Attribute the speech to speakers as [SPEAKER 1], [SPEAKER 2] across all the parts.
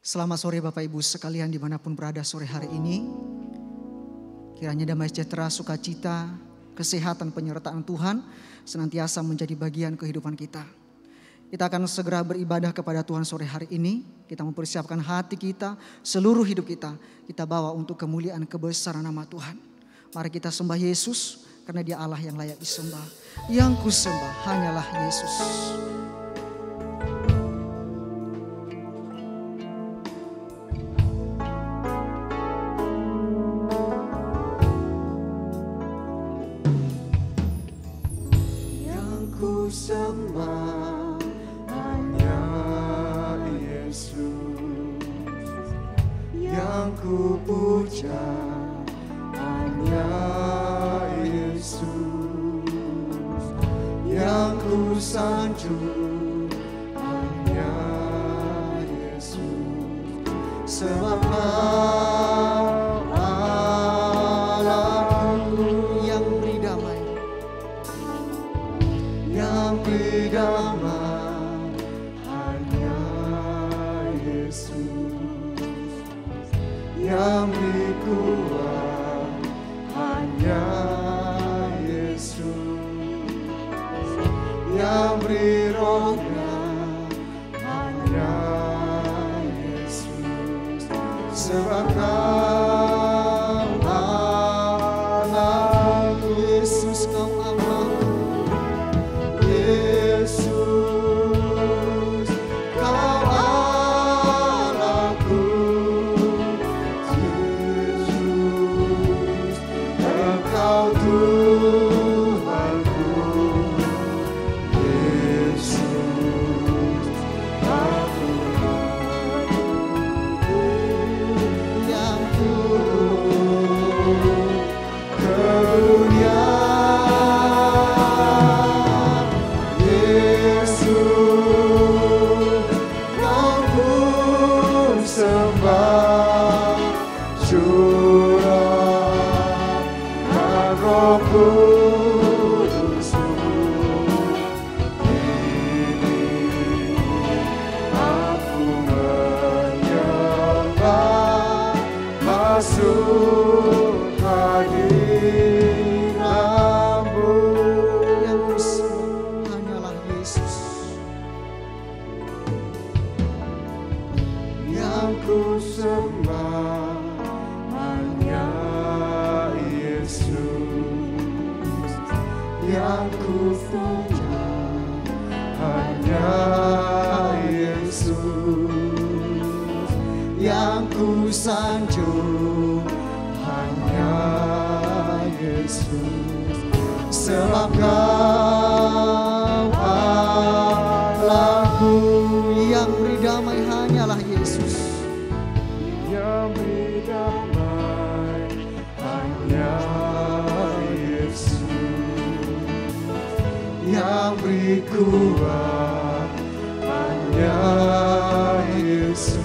[SPEAKER 1] Selamat sore Bapak Ibu sekalian dimanapun berada sore hari ini. Kiranya damai sejahtera, sukacita, kesehatan, penyertaan Tuhan senantiasa menjadi bagian kehidupan kita. Kita akan segera beribadah kepada Tuhan sore hari ini. Kita mempersiapkan hati kita, seluruh hidup kita. Kita bawa untuk kemuliaan kebesaran nama Tuhan. Mari kita sembah Yesus karena Dia Allah yang layak disembah. Yang kusembah hanyalah Yesus.
[SPEAKER 2] Sembah hanya Yesus, yang ku puja hanya Yesus, yang ku sanjung hanya Yesus. Sebab Kau Allahku
[SPEAKER 1] yang beri damai,
[SPEAKER 2] yang beri damai hanya Yesus, yang beri kuat hanya Yesus, yang beri rohnya hanya Yesus. Sebab Kau Allahku,
[SPEAKER 1] Yesus Kau Allahku.
[SPEAKER 2] Yesus, Kau Allahku. Yesus, Engkau Tuhanku. Yesus, aku yang turun ke dunia. Yesus, Kau pun sembah, curahkan Roh Kudus-Mu. Kini aku menyembah, masuk hadirat-Mu.
[SPEAKER 1] Yang kusembah hanyalah Yesus.
[SPEAKER 2] Yang ku sembah hanya Yesus, yang ku puja hanya Yesus, yang ku sanjung hanya Yesus. Sebab Kau Allahku,
[SPEAKER 1] Yang beri damai hanyalah Yesus.
[SPEAKER 2] yang beri damai hanya Yesus, yang beri kuat hanya Yesus,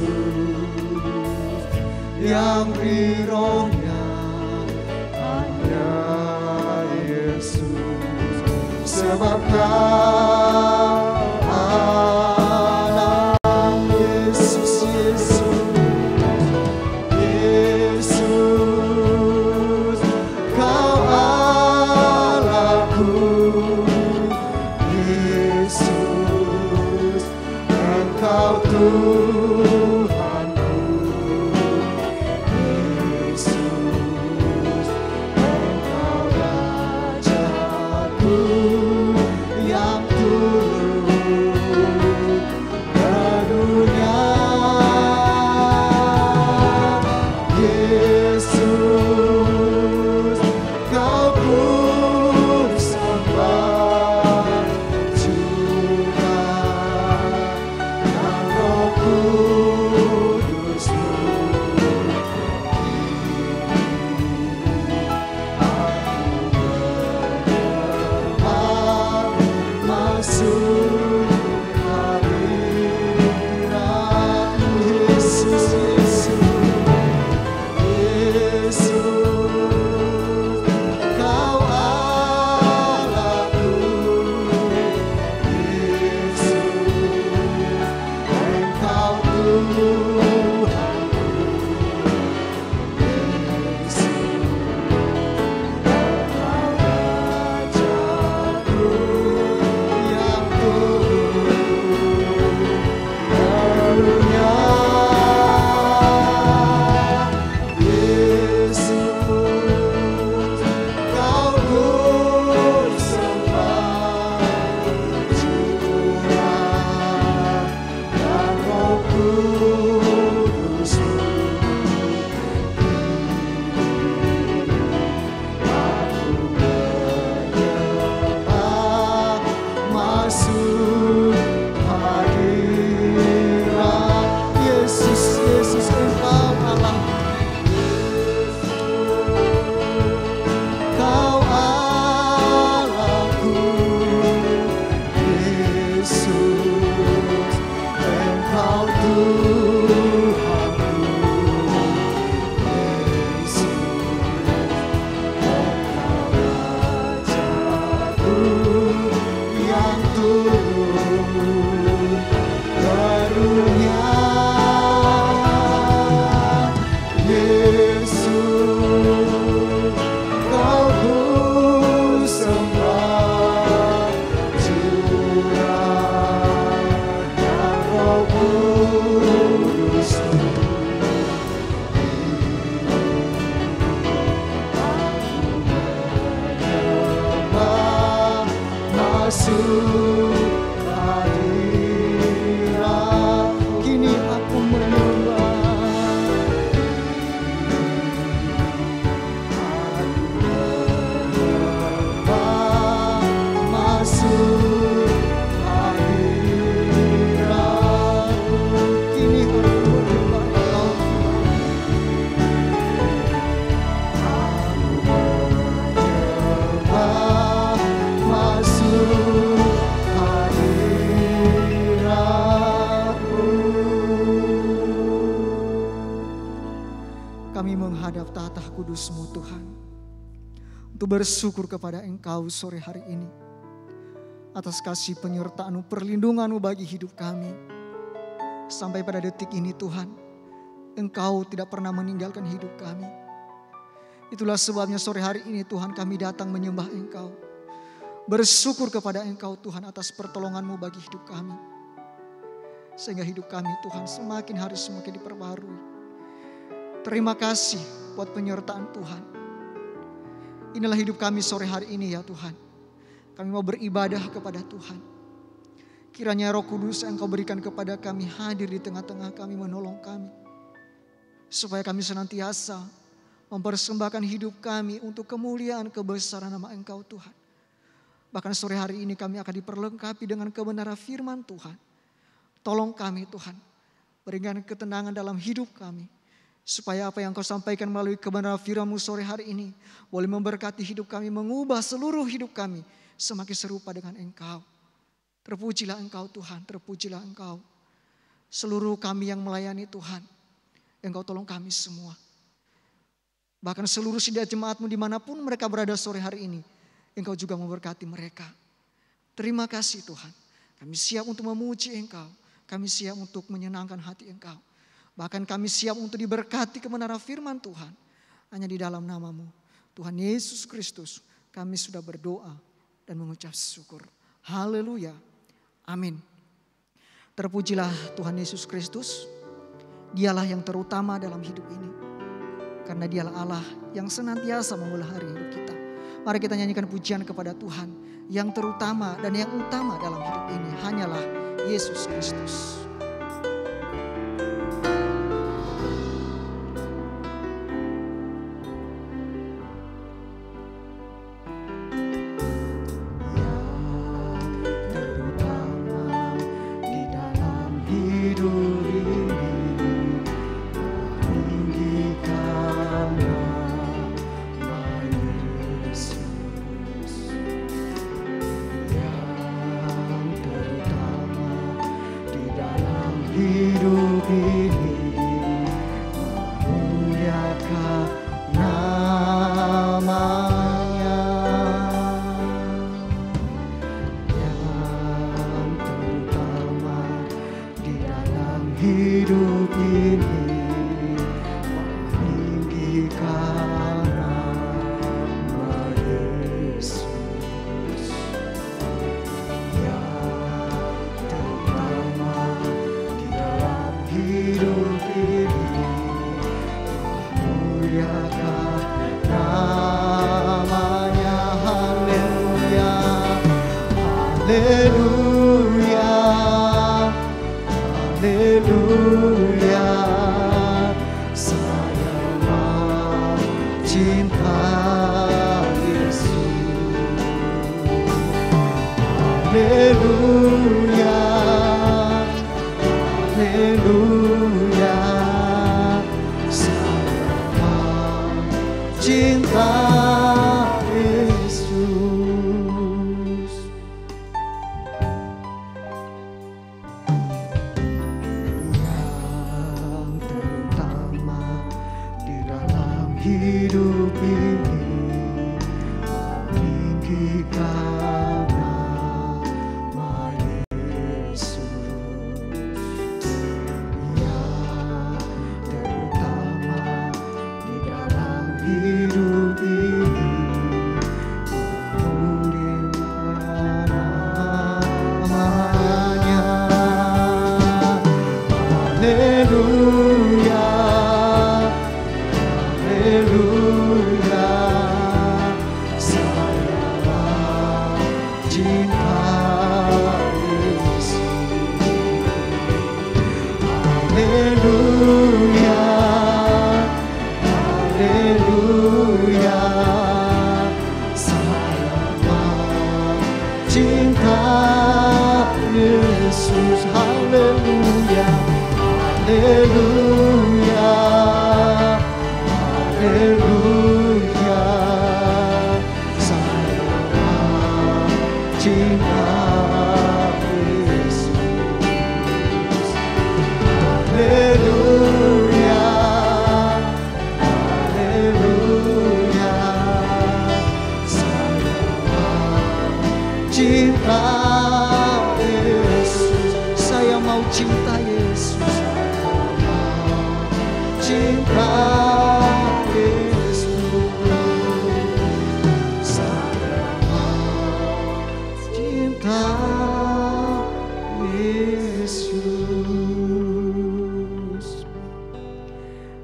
[SPEAKER 2] yang beri rohnya hanya Yesus. Sebab Kau Yesus, Yesus, Kau Allahku. Yesus, Engkau Tuhanku. Yesus, Engkau Rajaku yang turun ke dunia. Yesus, Kau pun sembah, curahkan Roh Kudus-Mu. Aku menyembah, masuk hadirat-Mu. Yesus, Yesus, Kau Allahku. Yesus, Engkau Tuhan.
[SPEAKER 1] kami menghadap tahta kudus-Mu Tuhan, untuk bersyukur kepada Engkau sore hari ini atas kasih penyertaan-Mu, perlindungan-Mu bagi hidup kami. Sampai pada detik ini Tuhan, Engkau tidak pernah meninggalkan hidup kami. Itulah sebabnya sore hari ini Tuhan kami datang menyembah Engkau, bersyukur kepada Engkau Tuhan atas pertolongan-Mu bagi hidup kami. Sehingga hidup kami Tuhan semakin hari semakin diperbarui. Terima kasih buat penyertaan Tuhan. Inilah hidup kami sore hari ini ya Tuhan. Kami mau beribadah kepada Tuhan. Kiranya Roh Kudus Engkau berikan kepada kami, hadir di tengah-tengah kami, menolong kami. Supaya kami senantiasa mempersembahkan hidup kami untuk kemuliaan kebesaran nama Engkau Tuhan. Bahkan sore hari ini kami akan diperlengkapi dengan kebenaran firman Tuhan. Tolong kami Tuhan, berikan ketenangan dalam hidup kami. Supaya apa yang Kau sampaikan melalui kebenaran firman-Mu sore hari ini boleh memberkati hidup kami, mengubah seluruh hidup kami semakin serupa dengan Engkau. Terpujilah Engkau Tuhan, terpujilah Engkau. Seluruh kami yang melayani Tuhan, Engkau tolong kami semua. Bahkan seluruh sidang jemaat-Mu dimanapun mereka berada sore hari ini, Engkau juga memberkati mereka. Terima kasih Tuhan. Kami siap untuk memuji Engkau. Kami siap untuk menyenangkan hati Engkau. Bahkan kami siap untuk diberkati kebenaran firman Tuhan. Hanya di dalam nama-Mu, Tuhan Yesus Kristus, kami sudah berdoa dan mengucap syukur. Haleluya. Amin. Terpujilah Tuhan Yesus Kristus. Dialah yang terutama dalam hidup ini. Karena Dialah Allah yang senantiasa memelihara hidup kita. Mari kita nyanyikan pujian kepada Tuhan. Yang terutama dan yang utama dalam hidup ini hanyalah Yesus Kristus.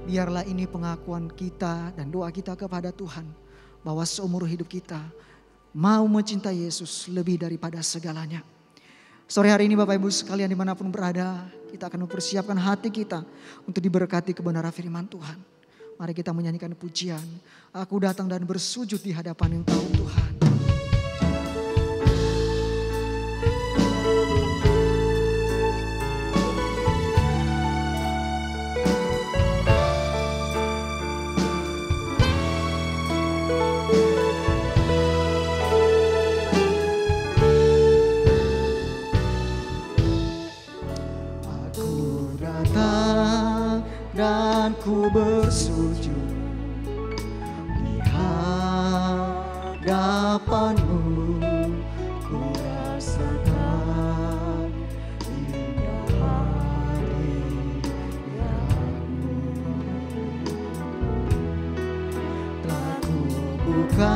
[SPEAKER 1] Biarlah ini pengakuan kita dan doa kita kepada Tuhan, bahwa seumur hidup kita mau mencintai Yesus lebih daripada segalanya. Sore hari ini Bapak Ibu sekalian dimanapun berada, kita akan mempersiapkan hati kita untuk diberkati kebenaran firman Tuhan. Mari kita menyanyikan pujian, aku datang dan bersujud di hadapan Engkau Tuhan.
[SPEAKER 2] Dan ku bersujud di hadapan-Mu, ku rasakan indah hadirat-Mu. Telah ku buka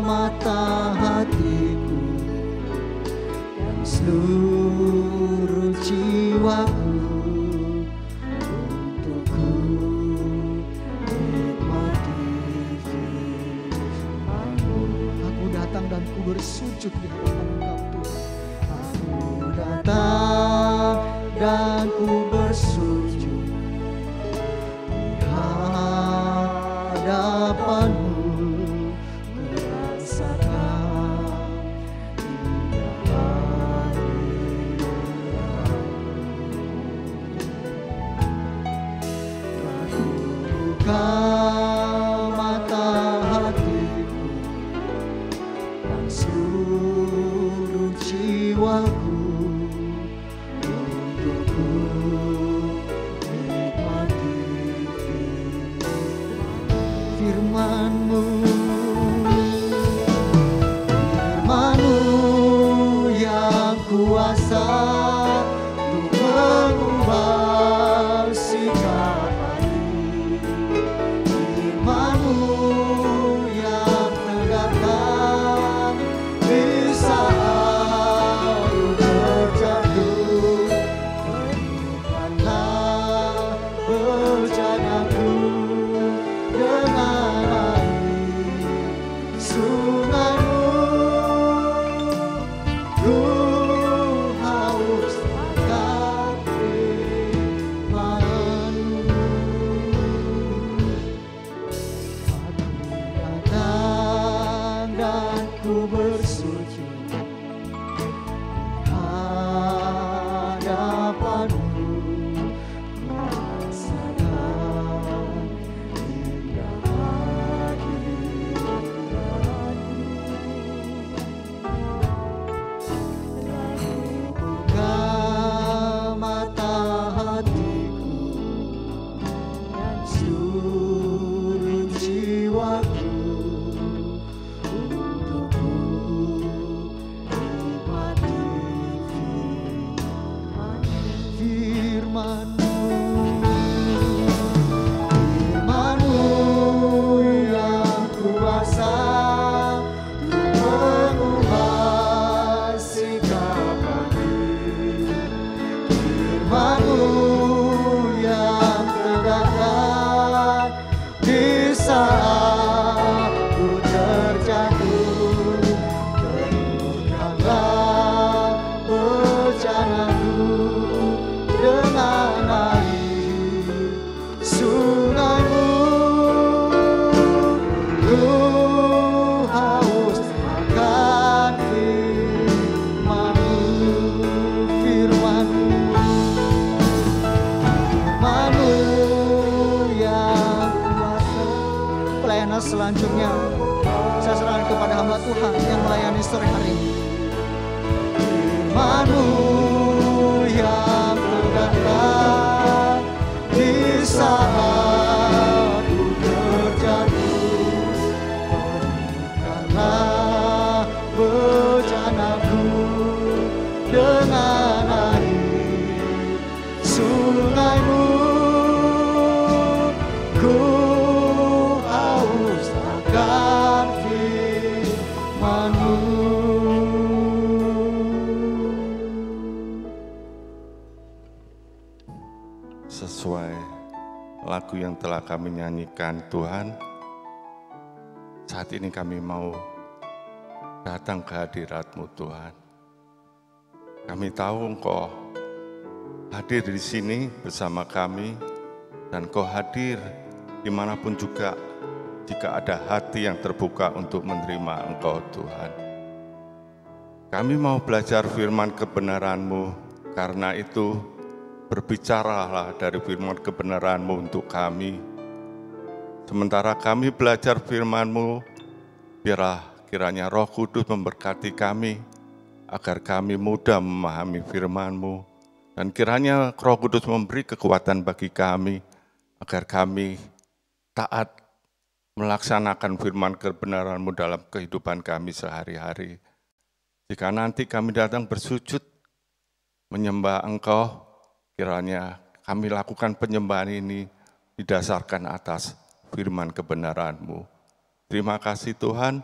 [SPEAKER 2] mata hatiku dan seluruh jiwaku,
[SPEAKER 1] dan ku bersujud di hadapan Engkau Tuhan.
[SPEAKER 2] Aku datang dan ku bersujud di hadapan-Mu, ku rasakan indah hadirat-Mu. Aku buka mata hatiku, seluruh jiwaku, untuk ku nikmati firman-Mu. Firman-Mu yang kuasa untuk mengubah sikap hati. Firman-Mu yang tegakkan di saat ku terjatuh. Temukanlah bejanaku dengan air sungai-Mu. Ku haus akan firman-Mu. Aku datang dan ku bersujud di hadapan-Mu, ku rasakan indah hadirat-Mu. Telah ku buka mata hatiku dan seluruh jiwaku, untuk ku nikmati firman-Mu. Firman-Mu yang kuasa untuk mengubah sikap hati. Firman-Mu yang tegakkan di saat ku terjatuh. Temukanlah bejanaku dengan air sungai-Mu. Ku haus akan firman-Mu. Firman-Mu, firman-Mu yang kuasa. Pelayanan selanjutnya saya serahkan kepada hamba Tuhan yang melayani sore hari ini. Firman-Mu yang tegakkan di saat ku terjatuh. Penuhkanlah bejanaku dengan air sungai-Mu. Ku haus akan firman-Mu.
[SPEAKER 3] lagu yang telah kami nyanyikan, Tuhan, saat ini kami mau datang ke hadirat-Mu, Tuhan. Kami tahu Engkau hadir di sini bersama kami, dan Engkau hadir dimanapun juga jika ada hati yang terbuka untuk menerima Engkau, Tuhan. Kami mau belajar firman kebenaran-Mu, karena itu berbicaralah dari firman kebenaran-Mu untuk kami. Sementara kami belajar firman-Mu, biarlah kiranya Roh Kudus memberkati kami, agar kami mudah memahami firman-Mu. Dan kiranya Roh Kudus memberi kekuatan bagi kami, agar kami taat melaksanakan firman kebenaran-Mu dalam kehidupan kami sehari-hari. Jika nanti kami datang bersujud, menyembah Engkau, kiranya kami lakukan penyembahan ini didasarkan atas firman kebenaran-Mu. Terima kasih Tuhan,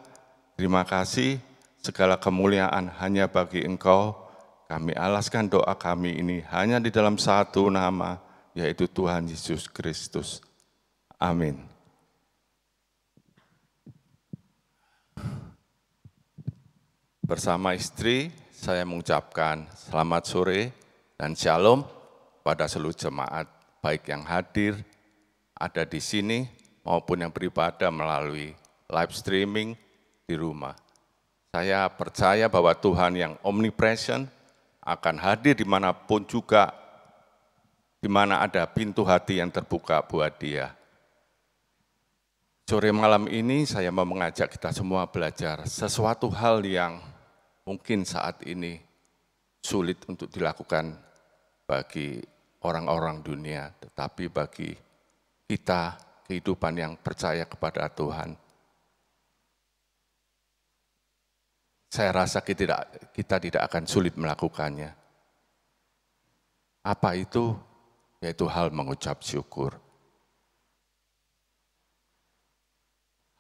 [SPEAKER 3] terima kasih, segala kemuliaan hanya bagi Engkau. Kami alaskan doa kami ini hanya di dalam satu nama, yaitu Tuhan Yesus Kristus. Amin. Bersama istri, saya mengucapkan selamat sore dan shalom pada seluruh jemaat, baik yang hadir, ada di sini, maupun yang beribadah melalui live streaming di rumah. Saya percaya bahwa Tuhan yang omnipresent akan hadir dimanapun juga, di mana ada pintu hati yang terbuka buat Dia. Sore malam ini saya mau mengajak kita semua belajar sesuatu hal yang mungkin saat ini sulit untuk dilakukan bagi orang-orang dunia, tetapi bagi kita, kehidupan yang percaya kepada Tuhan, saya rasa kita tidak akan sulit melakukannya. Apa itu? Yaitu hal mengucap syukur.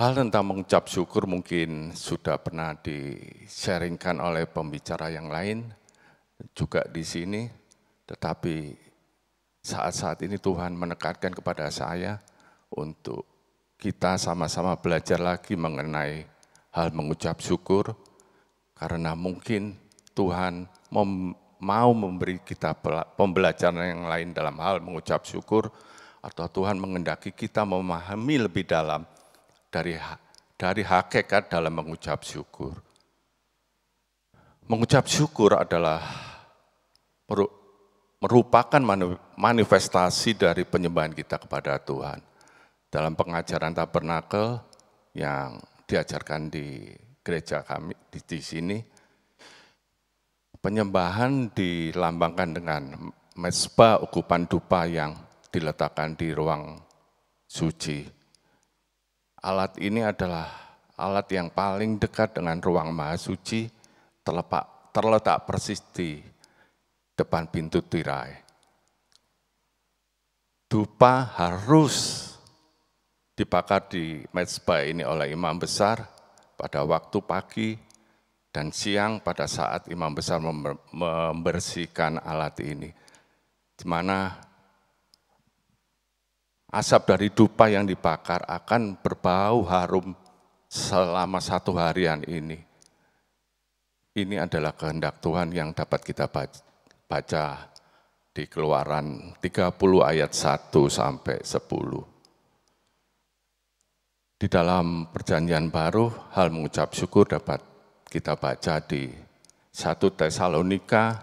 [SPEAKER 3] Hal tentang mengucap syukur mungkin sudah pernah di-sharingkan oleh pembicara yang lain, juga di sini, tetapi saat-saat ini Tuhan menekankan kepada saya untuk kita sama-sama belajar lagi mengenai hal mengucap syukur, karena mungkin Tuhan mau memberi kita pembelajaran yang lain dalam hal mengucap syukur, atau Tuhan menghendaki kita memahami lebih dalam dari hakikat dalam mengucap syukur. Mengucap syukur adalah merupakan manifestasi dari penyembahan kita kepada Tuhan. Dalam pengajaran tabernakel yang diajarkan di gereja kami di sini, penyembahan dilambangkan dengan mezbah ukupan dupa yang diletakkan di ruang suci. Alat ini adalah alat yang paling dekat dengan ruang maha suci, terletak persis di depan pintu tirai. Dupa harus dibakar di mezbah ini oleh imam besar pada waktu pagi dan siang pada saat imam besar membersihkan alat ini, di mana asap dari dupa yang dibakar akan berbau harum selama 1 harian ini. Ini adalah kehendak Tuhan yang dapat kita baca di Keluaran 30 ayat 1 sampai 10. Di dalam Perjanjian Baru, hal mengucap syukur dapat kita baca di 1 Tesalonika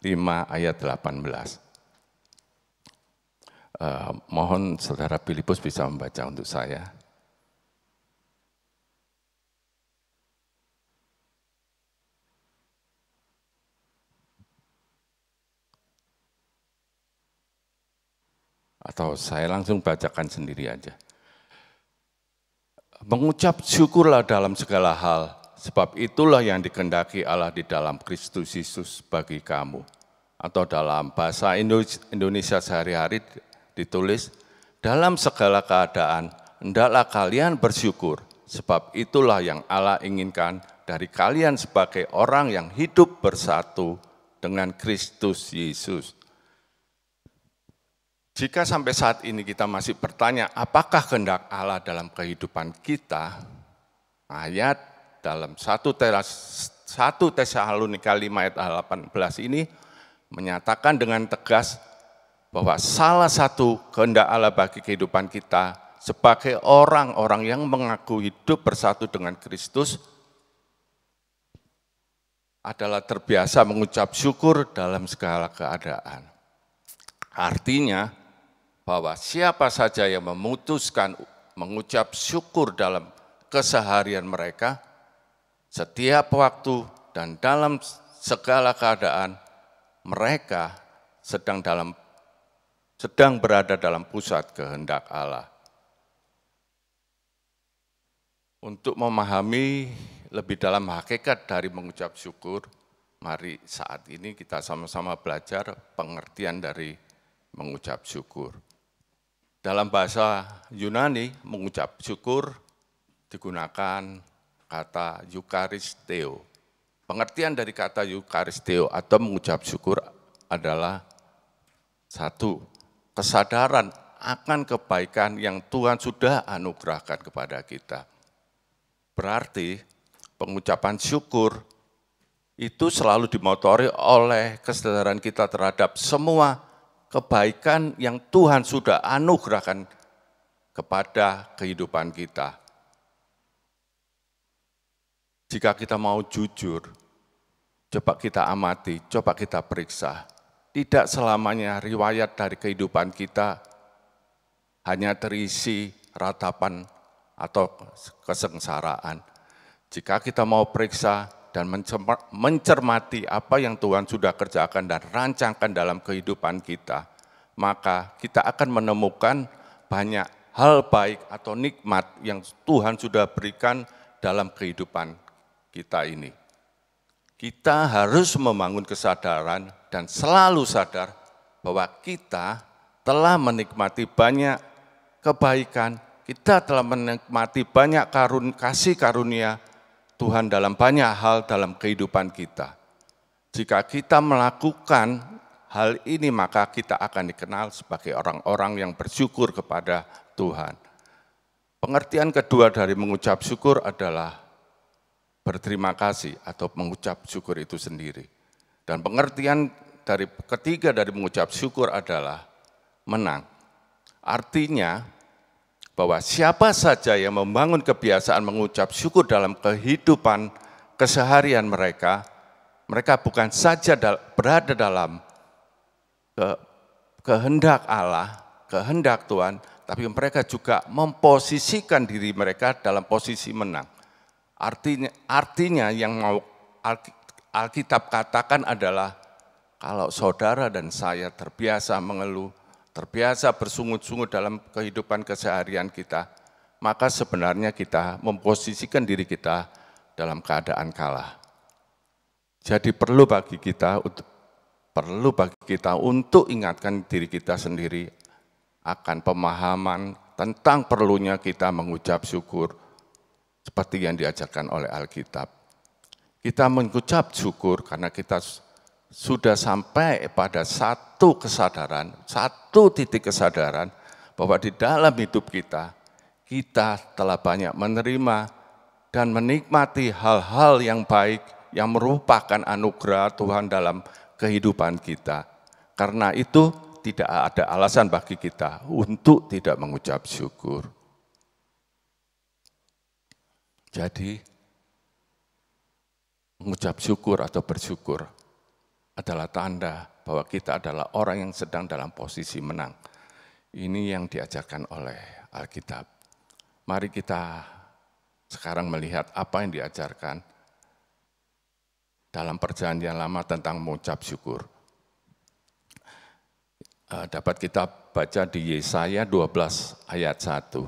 [SPEAKER 3] 5 ayat 18. Mohon Saudara Filipus bisa membaca untuk saya. Atau saya langsung bacakan sendiri aja. Mengucap syukurlah dalam segala hal, sebab itulah yang dikehendaki Allah di dalam Kristus Yesus bagi kamu. Atau dalam bahasa Indonesia sehari-hari ditulis, dalam segala keadaan, hendaklah kalian bersyukur, sebab itulah yang Allah inginkan dari kalian sebagai orang yang hidup bersatu dengan Kristus Yesus. Jika sampai saat ini kita masih bertanya apakah kehendak Allah dalam kehidupan kita, ayat dalam 1 Tesalonika 5 ayat 18 ini menyatakan dengan tegas bahwa salah satu kehendak Allah bagi kehidupan kita sebagai orang-orang yang mengaku hidup bersatu dengan Kristus adalah terbiasa mengucap syukur dalam segala keadaan. Artinya bahwa siapa saja yang memutuskan mengucap syukur dalam keseharian mereka, setiap waktu dan dalam segala keadaan, mereka sedang berada dalam pusat kehendak Allah. Untuk memahami lebih dalam hakikat dari mengucap syukur, mari saat ini kita sama-sama belajar pengertian dari mengucap syukur. Dalam bahasa Yunani, mengucap syukur digunakan kata eucharisteo. Pengertian dari kata eucharisteo atau mengucap syukur adalah satu, kesadaran akan kebaikan yang Tuhan sudah anugerahkan kepada kita. Berarti pengucapan syukur itu selalu dimotori oleh kesadaran kita terhadap semua kebaikan yang Tuhan sudah anugerahkan kepada kehidupan kita. Jika kita mau jujur, coba kita amati, coba kita periksa. Tidak selamanya riwayat dari kehidupan kita hanya terisi ratapan atau kesengsaraan. Jika kita mau periksa dan mencermati apa yang Tuhan sudah kerjakan dan rancangkan dalam kehidupan kita, maka kita akan menemukan banyak hal baik atau nikmat yang Tuhan sudah berikan dalam kehidupan kita ini. Kita harus membangun kesadaran dan selalu sadar bahwa kita telah menikmati banyak kebaikan, kita telah menikmati banyak kasih karunia Tuhan dalam banyak hal dalam kehidupan kita. Jika kita melakukan hal ini, maka kita akan dikenal sebagai orang-orang yang bersyukur kepada Tuhan. Pengertian kedua dari mengucap syukur adalah berterima kasih atau mengucap syukur itu sendiri. Dan pengertian ketiga dari mengucap syukur adalah menang. Artinya, bahwa siapa saja yang membangun kebiasaan mengucap syukur dalam kehidupan keseharian mereka, mereka bukan saja berada dalam kehendak Allah, kehendak Tuhan, tapi mereka juga memposisikan diri mereka dalam posisi menang. Artinya yang mau Alkitab katakan adalah kalau saudara dan saya terbiasa mengeluh, terbiasa bersungut-sungut dalam kehidupan keseharian kita, maka sebenarnya kita memposisikan diri kita dalam keadaan kalah. Jadi perlu bagi kita untuk ingatkan diri kita sendiri akan pemahaman tentang perlunya kita mengucap syukur seperti yang diajarkan oleh Alkitab. Kita mengucap syukur karena kita sudah sampai pada satu kesadaran, satu titik kesadaran bahwa di dalam hidup kita telah banyak menerima dan menikmati hal-hal yang baik yang merupakan anugerah Tuhan dalam kehidupan kita. Karena itu tidak ada alasan bagi kita untuk tidak mengucap syukur. Jadi mengucap syukur atau bersyukur adalah tanda bahwa kita adalah orang yang sedang dalam posisi menang. Ini yang diajarkan oleh Alkitab. Mari kita sekarang melihat apa yang diajarkan dalam Perjanjian Lama tentang mengucap syukur. Dapat kita baca di Yesaya 12 ayat 1.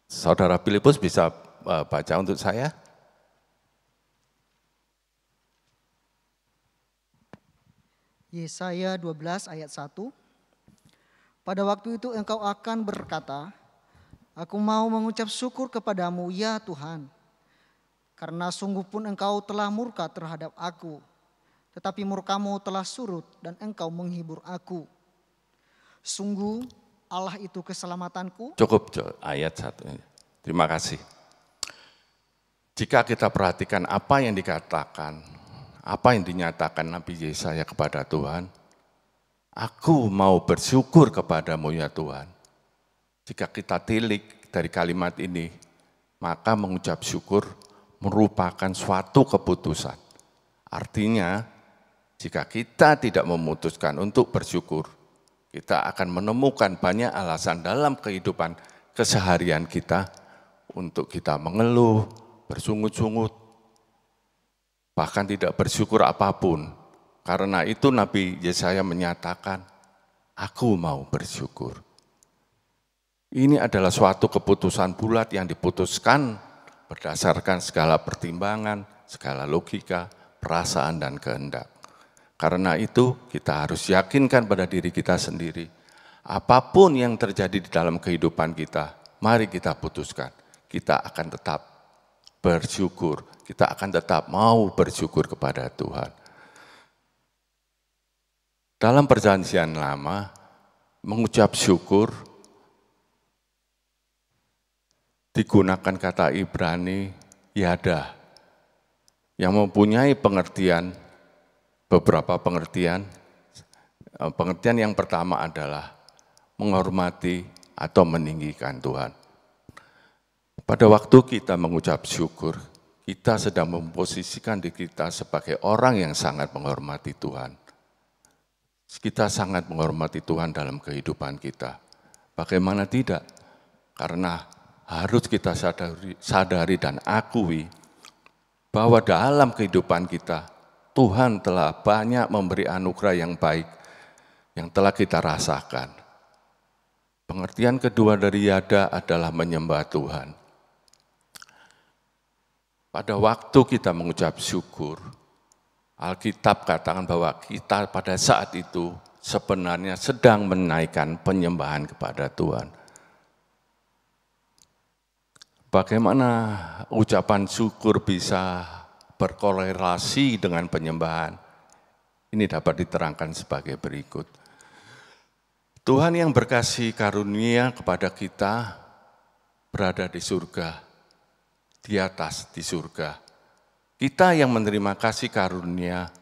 [SPEAKER 3] Saudara Filipus bisa baca untuk saya?
[SPEAKER 1] Yesaya 12 ayat 1. Pada waktu itu engkau akan berkata, aku mau mengucap syukur kepadamu ya Tuhan, karena sungguh pun engkau telah murka terhadap aku, tetapi murkamu telah surut dan engkau menghibur aku. Sungguh Allah itu keselamatanku.
[SPEAKER 3] Cukup ayat 1. Terima kasih. Jika kita perhatikan apa yang dikatakan, apa yang dinyatakan Nabi Yesaya kepada Tuhan, aku mau bersyukur kepadamu ya Tuhan. Jika kita tilik dari kalimat ini, maka mengucap syukur merupakan suatu keputusan. Artinya, jika kita tidak memutuskan untuk bersyukur, kita akan menemukan banyak alasan dalam kehidupan keseharian kita untuk kita mengeluh, bersungut-sungut, bahkan tidak bersyukur apapun. Karena itu Nabi Yesaya menyatakan, aku mau bersyukur. Ini adalah suatu keputusan bulat yang diputuskan berdasarkan segala pertimbangan, segala logika, perasaan, dan kehendak. Karena itu kita harus yakinkan pada diri kita sendiri, apapun yang terjadi di dalam kehidupan kita, mari kita putuskan, kita akan tetap bersyukur, kita akan tetap mau bersyukur kepada Tuhan. Dalam perjanjian lama, mengucap syukur digunakan kata Ibrani yada, yang mempunyai pengertian, beberapa pengertian. Pengertian yang pertama adalah menghormati atau meninggikan Tuhan. Pada waktu kita mengucap syukur, kita sedang memposisikan diri kita sebagai orang yang sangat menghormati Tuhan. Kita sangat menghormati Tuhan dalam kehidupan kita. Bagaimana tidak? Karena harus kita sadari dan akui bahwa dalam kehidupan kita, Tuhan telah banyak memberi anugerah yang baik yang telah kita rasakan. Pengertian kedua dari yada adalah menyembah Tuhan. Pada waktu kita mengucap syukur, Alkitab katakan bahwa kita pada saat itu sebenarnya sedang menaikkan penyembahan kepada Tuhan. Bagaimana ucapan syukur bisa berkorelasi dengan penyembahan? Ini dapat diterangkan sebagai berikut. Tuhan yang berkasih karunia kepada kita berada di surga, di atas di surga. Kita yang menerima kasih karunia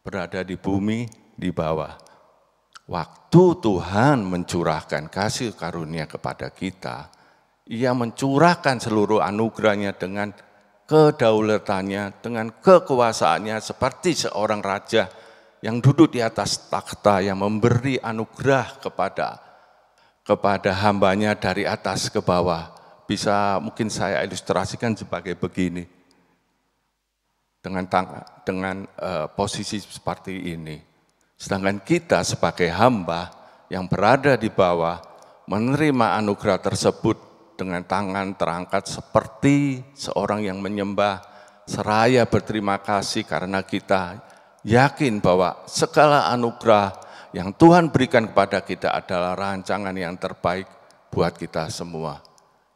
[SPEAKER 3] berada di bumi, di bawah. Waktu Tuhan mencurahkan kasih karunia kepada kita, Ia mencurahkan seluruh anugerahnya dengan kedaulatannya, dengan kekuasaannya seperti seorang raja yang duduk di atas takhta yang memberi anugerah kepada hambanya dari atas ke bawah. Bisa mungkin saya ilustrasikan sebagai begini, dengan posisi seperti ini. Sedangkan kita sebagai hamba yang berada di bawah menerima anugerah tersebut dengan tangan terangkat seperti seorang yang menyembah, seraya berterima kasih karena kita yakin bahwa segala anugerah yang Tuhan berikan kepada kita adalah rancangan yang terbaik buat kita semua.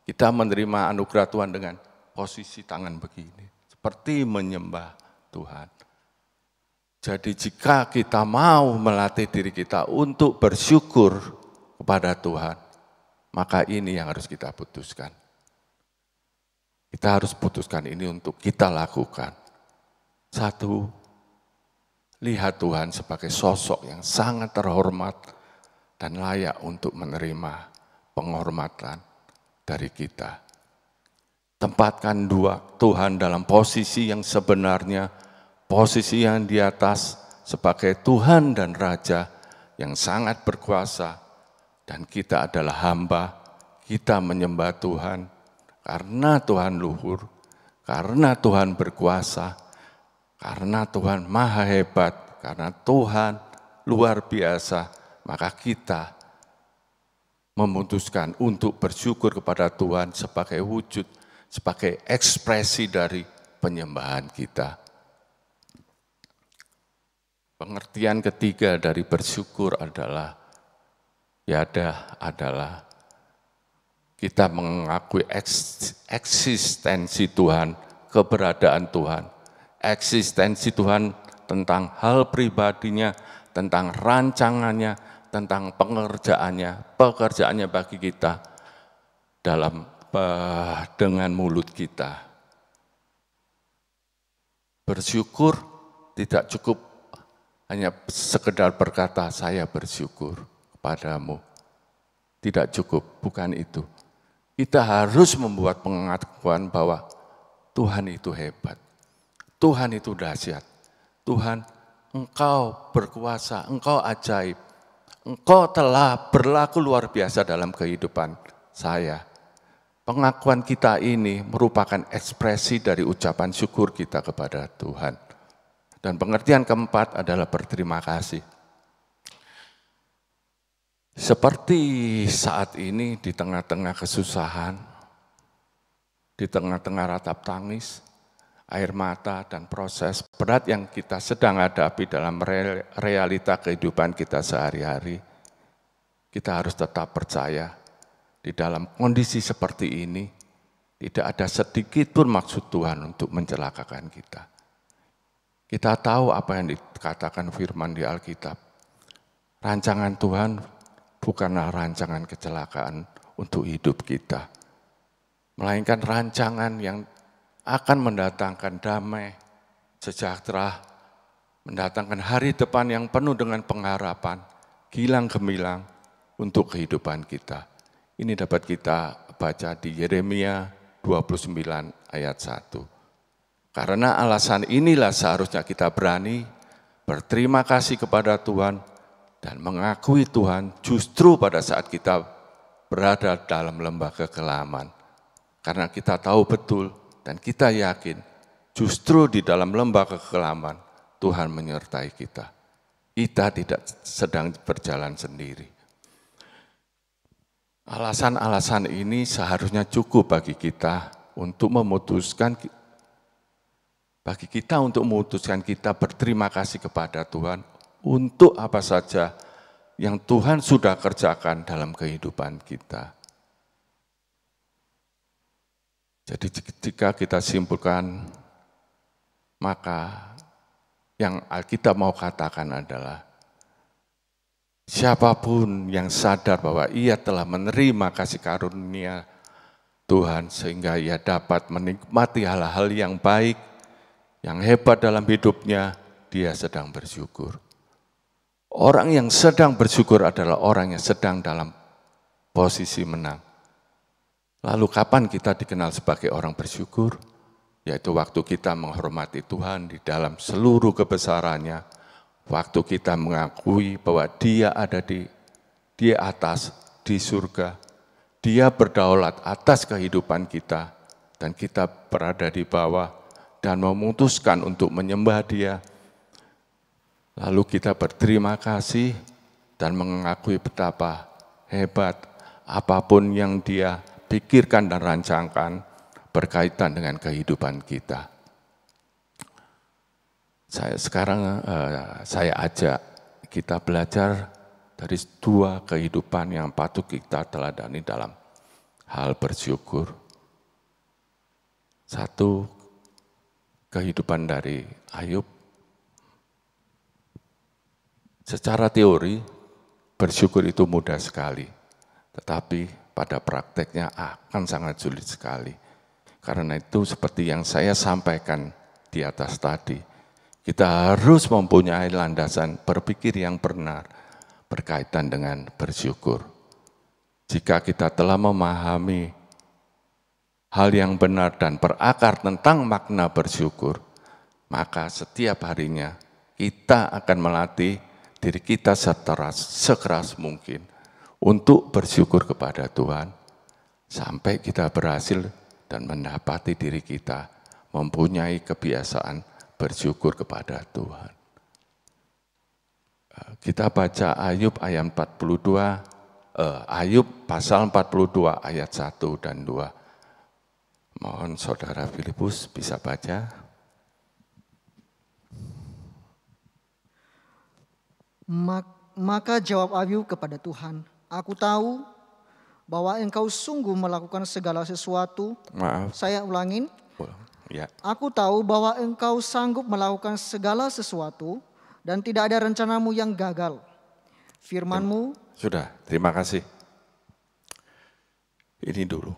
[SPEAKER 3] Kita menerima anugerah Tuhan dengan posisi tangan begini, seperti menyembah Tuhan. Jadi jika kita mau melatih diri kita untuk bersyukur kepada Tuhan, maka ini yang harus kita putuskan. Kita harus putuskan ini untuk kita lakukan. Satu, lihat Tuhan sebagai sosok yang sangat terhormat dan layak untuk menerima penghormatan dari kita. Tempatkan Tuhan dalam posisi yang sebenarnya, posisi yang di atas sebagai Tuhan dan Raja yang sangat berkuasa. Dan kita adalah hamba, kita menyembah Tuhan karena Tuhan luhur, karena Tuhan berkuasa, karena Tuhan maha hebat, karena Tuhan luar biasa, maka kita memutuskan untuk bersyukur kepada Tuhan sebagai wujud, sebagai ekspresi dari penyembahan kita. Pengertian ketiga dari bersyukur adalah adalah kita mengakui eksistensi Tuhan, keberadaan Tuhan. Eksistensi Tuhan tentang hal pribadinya, tentang rancangannya, tentang pekerjaannya bagi kita dengan mulut kita. Bersyukur tidak cukup hanya sekedar berkata saya bersyukur kepadamu. Tidak cukup, bukan itu. Kita harus membuat pengakuan bahwa Tuhan itu hebat. Tuhan itu dahsyat. Tuhan, Engkau berkuasa, Engkau ajaib. Engkau telah berlaku luar biasa dalam kehidupan saya. Pengakuan kita ini merupakan ekspresi dari ucapan syukur kita kepada Tuhan. Dan pengertian keempat adalah berterima kasih. Seperti saat ini di tengah-tengah kesusahan, di tengah-tengah ratap tangis, air mata dan proses berat yang kita sedang hadapi dalam realita kehidupan kita sehari-hari, kita harus tetap percaya di dalam kondisi seperti ini, tidak ada sedikit pun maksud Tuhan untuk mencelakakan kita. Kita tahu apa yang dikatakan firman di Alkitab. Rancangan Tuhan bukanlah rancangan kecelakaan untuk hidup kita, melainkan rancangan yang akan mendatangkan damai, sejahtera, mendatangkan hari depan yang penuh dengan pengharapan, gilang gemilang untuk kehidupan kita. Ini dapat kita baca di Yeremia 29 ayat 1. Karena alasan inilah seharusnya kita berani berterima kasih kepada Tuhan dan mengakui Tuhan justru pada saat kita berada dalam lembah kekelaman. Karena kita tahu betul dan kita yakin justru di dalam lembah kekelaman Tuhan menyertai kita. Kita tidak sedang berjalan sendiri. Alasan-alasan ini seharusnya cukup bagi kita untuk memutuskan kita berterima kasih kepada Tuhan untuk apa saja yang Tuhan sudah kerjakan dalam kehidupan kita. Jadi jika kita simpulkan, maka yang kita mau katakan adalah siapapun yang sadar bahwa ia telah menerima kasih karunia Tuhan sehingga ia dapat menikmati hal-hal yang baik, yang hebat dalam hidupnya, dia sedang bersyukur. Orang yang sedang bersyukur adalah orang yang sedang dalam posisi menang. Lalu kapan kita dikenal sebagai orang bersyukur? Yaitu waktu kita menghormati Tuhan di dalam seluruh kebesarannya. Waktu kita mengakui bahwa Dia ada di atas, di surga. Dia berdaulat atas kehidupan kita. Dan kita berada di bawah dan memutuskan untuk menyembah Dia. Lalu kita berterima kasih dan mengakui betapa hebat apapun yang Dia pikirkan dan rancangkan berkaitan dengan kehidupan kita. Saya ajak kita belajar dari dua kehidupan yang patut kita teladani dalam hal bersyukur. Satu, kehidupan dari Ayub. Secara teori, bersyukur itu mudah sekali, tetapi pada prakteknya akan sangat sulit sekali. Karena itu seperti yang saya sampaikan di atas tadi, kita harus mempunyai landasan berpikir yang benar berkaitan dengan bersyukur. Jika kita telah memahami hal yang benar dan berakar tentang makna bersyukur, maka setiap harinya kita akan melatih diri kita sekeras mungkin untuk bersyukur kepada Tuhan, sampai kita berhasil dan mendapati diri kita mempunyai kebiasaan bersyukur kepada Tuhan. Kita baca Ayub ayat 42, Ayub pasal 42 ayat 1 dan 2. Mohon Saudara Filipus bisa baca.
[SPEAKER 1] Maka jawab Ayub kepada Tuhan, aku tahu bahwa engkau sungguh melakukan segala sesuatu.
[SPEAKER 3] Maaf.
[SPEAKER 1] Saya ulangin.
[SPEAKER 3] Ya.
[SPEAKER 1] Aku tahu bahwa engkau sanggup melakukan segala sesuatu dan tidak ada rencanamu yang gagal. firman-Mu.
[SPEAKER 3] Sudah, terima kasih. Ini dulu.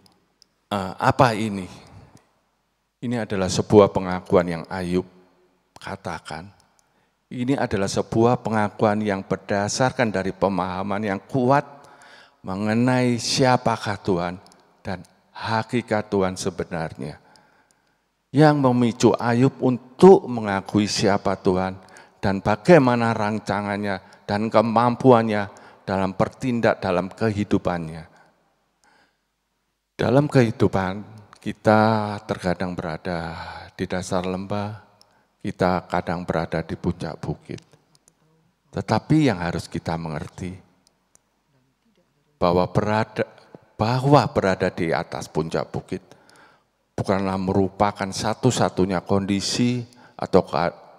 [SPEAKER 3] Apa ini? Ini adalah sebuah pengakuan yang Ayub katakan. Ini adalah sebuah pengakuan yang berdasarkan dari pemahaman yang kuat mengenai siapakah Tuhan dan hakikat Tuhan sebenarnya. Yang memicu Ayub untuk mengakui siapa Tuhan dan bagaimana rancangannya dan kemampuannya dalam bertindak dalam kehidupannya. Dalam kehidupan kita terkadang berada di dasar lembah, kita kadang berada di puncak bukit. Tetapi yang harus kita mengerti bahwa berada di atas puncak bukit bukanlah merupakan satu-satunya kondisi atau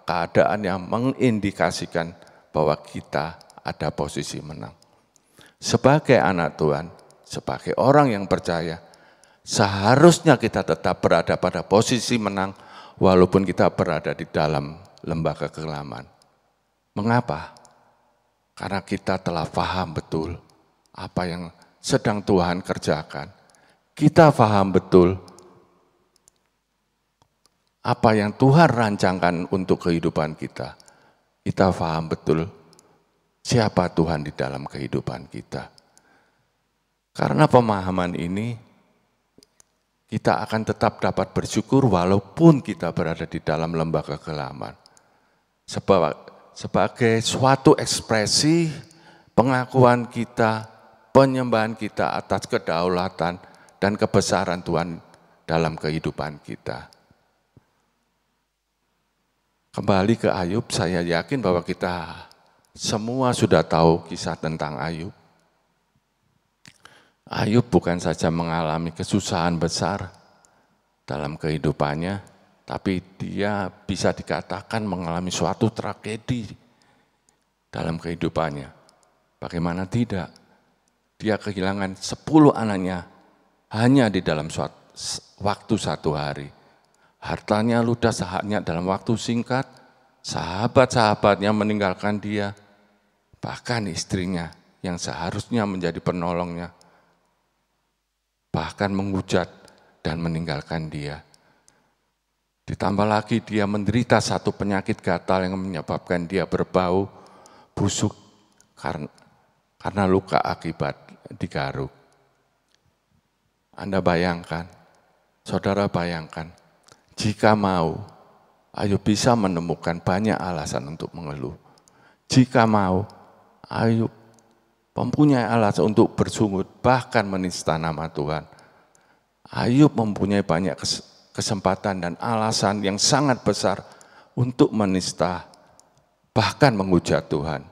[SPEAKER 3] keadaan yang mengindikasikan bahwa kita ada posisi menang. Sebagai anak Tuhan, sebagai orang yang percaya, seharusnya kita tetap berada pada posisi menang walaupun kita berada di dalam lembah kekelaman. Mengapa? Karena kita telah paham betul apa yang sedang Tuhan kerjakan. Kita paham betul apa yang Tuhan rancangkan untuk kehidupan kita. Kita paham betul siapa Tuhan di dalam kehidupan kita. Karena pemahaman ini, kita akan tetap dapat bersyukur walaupun kita berada di dalam lembah kekelaman. Sebagai suatu ekspresi pengakuan kita, penyembahan kita atas kedaulatan dan kebesaran Tuhan dalam kehidupan kita. Kembali ke Ayub, saya yakin bahwa kita semua sudah tahu kisah tentang Ayub. Ayub bukan saja mengalami kesusahan besar dalam kehidupannya, tapi dia bisa dikatakan mengalami suatu tragedi dalam kehidupannya. Bagaimana tidak? Dia kehilangan 10 anaknya hanya di dalam waktu 1 hari. Hartanya ludas hanya dalam waktu singkat, sahabat-sahabatnya meninggalkan dia, bahkan istrinya yang seharusnya menjadi penolongnya, bahkan menghujat dan meninggalkan dia. Ditambah lagi dia menderita satu penyakit gatal yang menyebabkan dia berbau busuk karena luka akibat digaruk. Anda bayangkan, saudara bayangkan, jika mau, Ayub bisa menemukan banyak alasan untuk mengeluh. Jika mau, Ayub mempunyai alasan untuk bersungut, bahkan menista nama Tuhan. Ayub mempunyai banyak kesempatan dan alasan yang sangat besar untuk menista, bahkan menghujat Tuhan.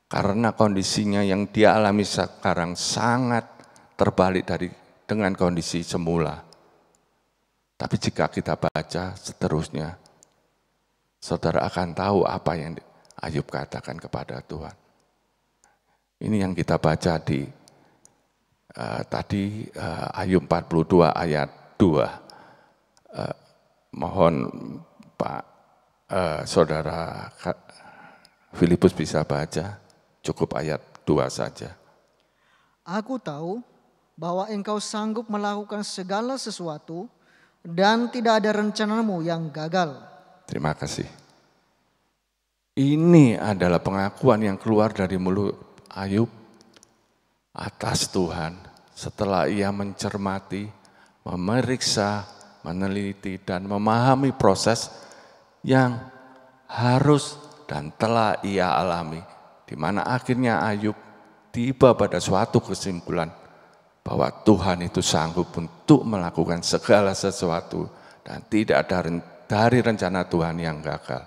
[SPEAKER 3] Karena kondisinya yang dia alami sekarang sangat terbalik dengan kondisi semula. Tapi jika kita baca seterusnya, saudara akan tahu apa yang Ayub katakan kepada Tuhan. Ini yang kita baca di Ayub 42 ayat 2. Mohon Pak Saudara Filipus bisa baca, cukup ayat 2 saja.
[SPEAKER 1] Aku tahu bahwa engkau sanggup melakukan segala sesuatu dan tidak ada rencanamu yang gagal.
[SPEAKER 3] Terima kasih. Ini adalah pengakuan yang keluar dari mulut Ayub atas Tuhan setelah ia mencermati, memeriksa, meneliti, dan memahami proses yang harus dan telah ia alami, di mana akhirnya Ayub tiba pada suatu kesimpulan bahwa Tuhan itu sanggup untuk melakukan segala sesuatu dan tidak ada dari rencana Tuhan yang gagal.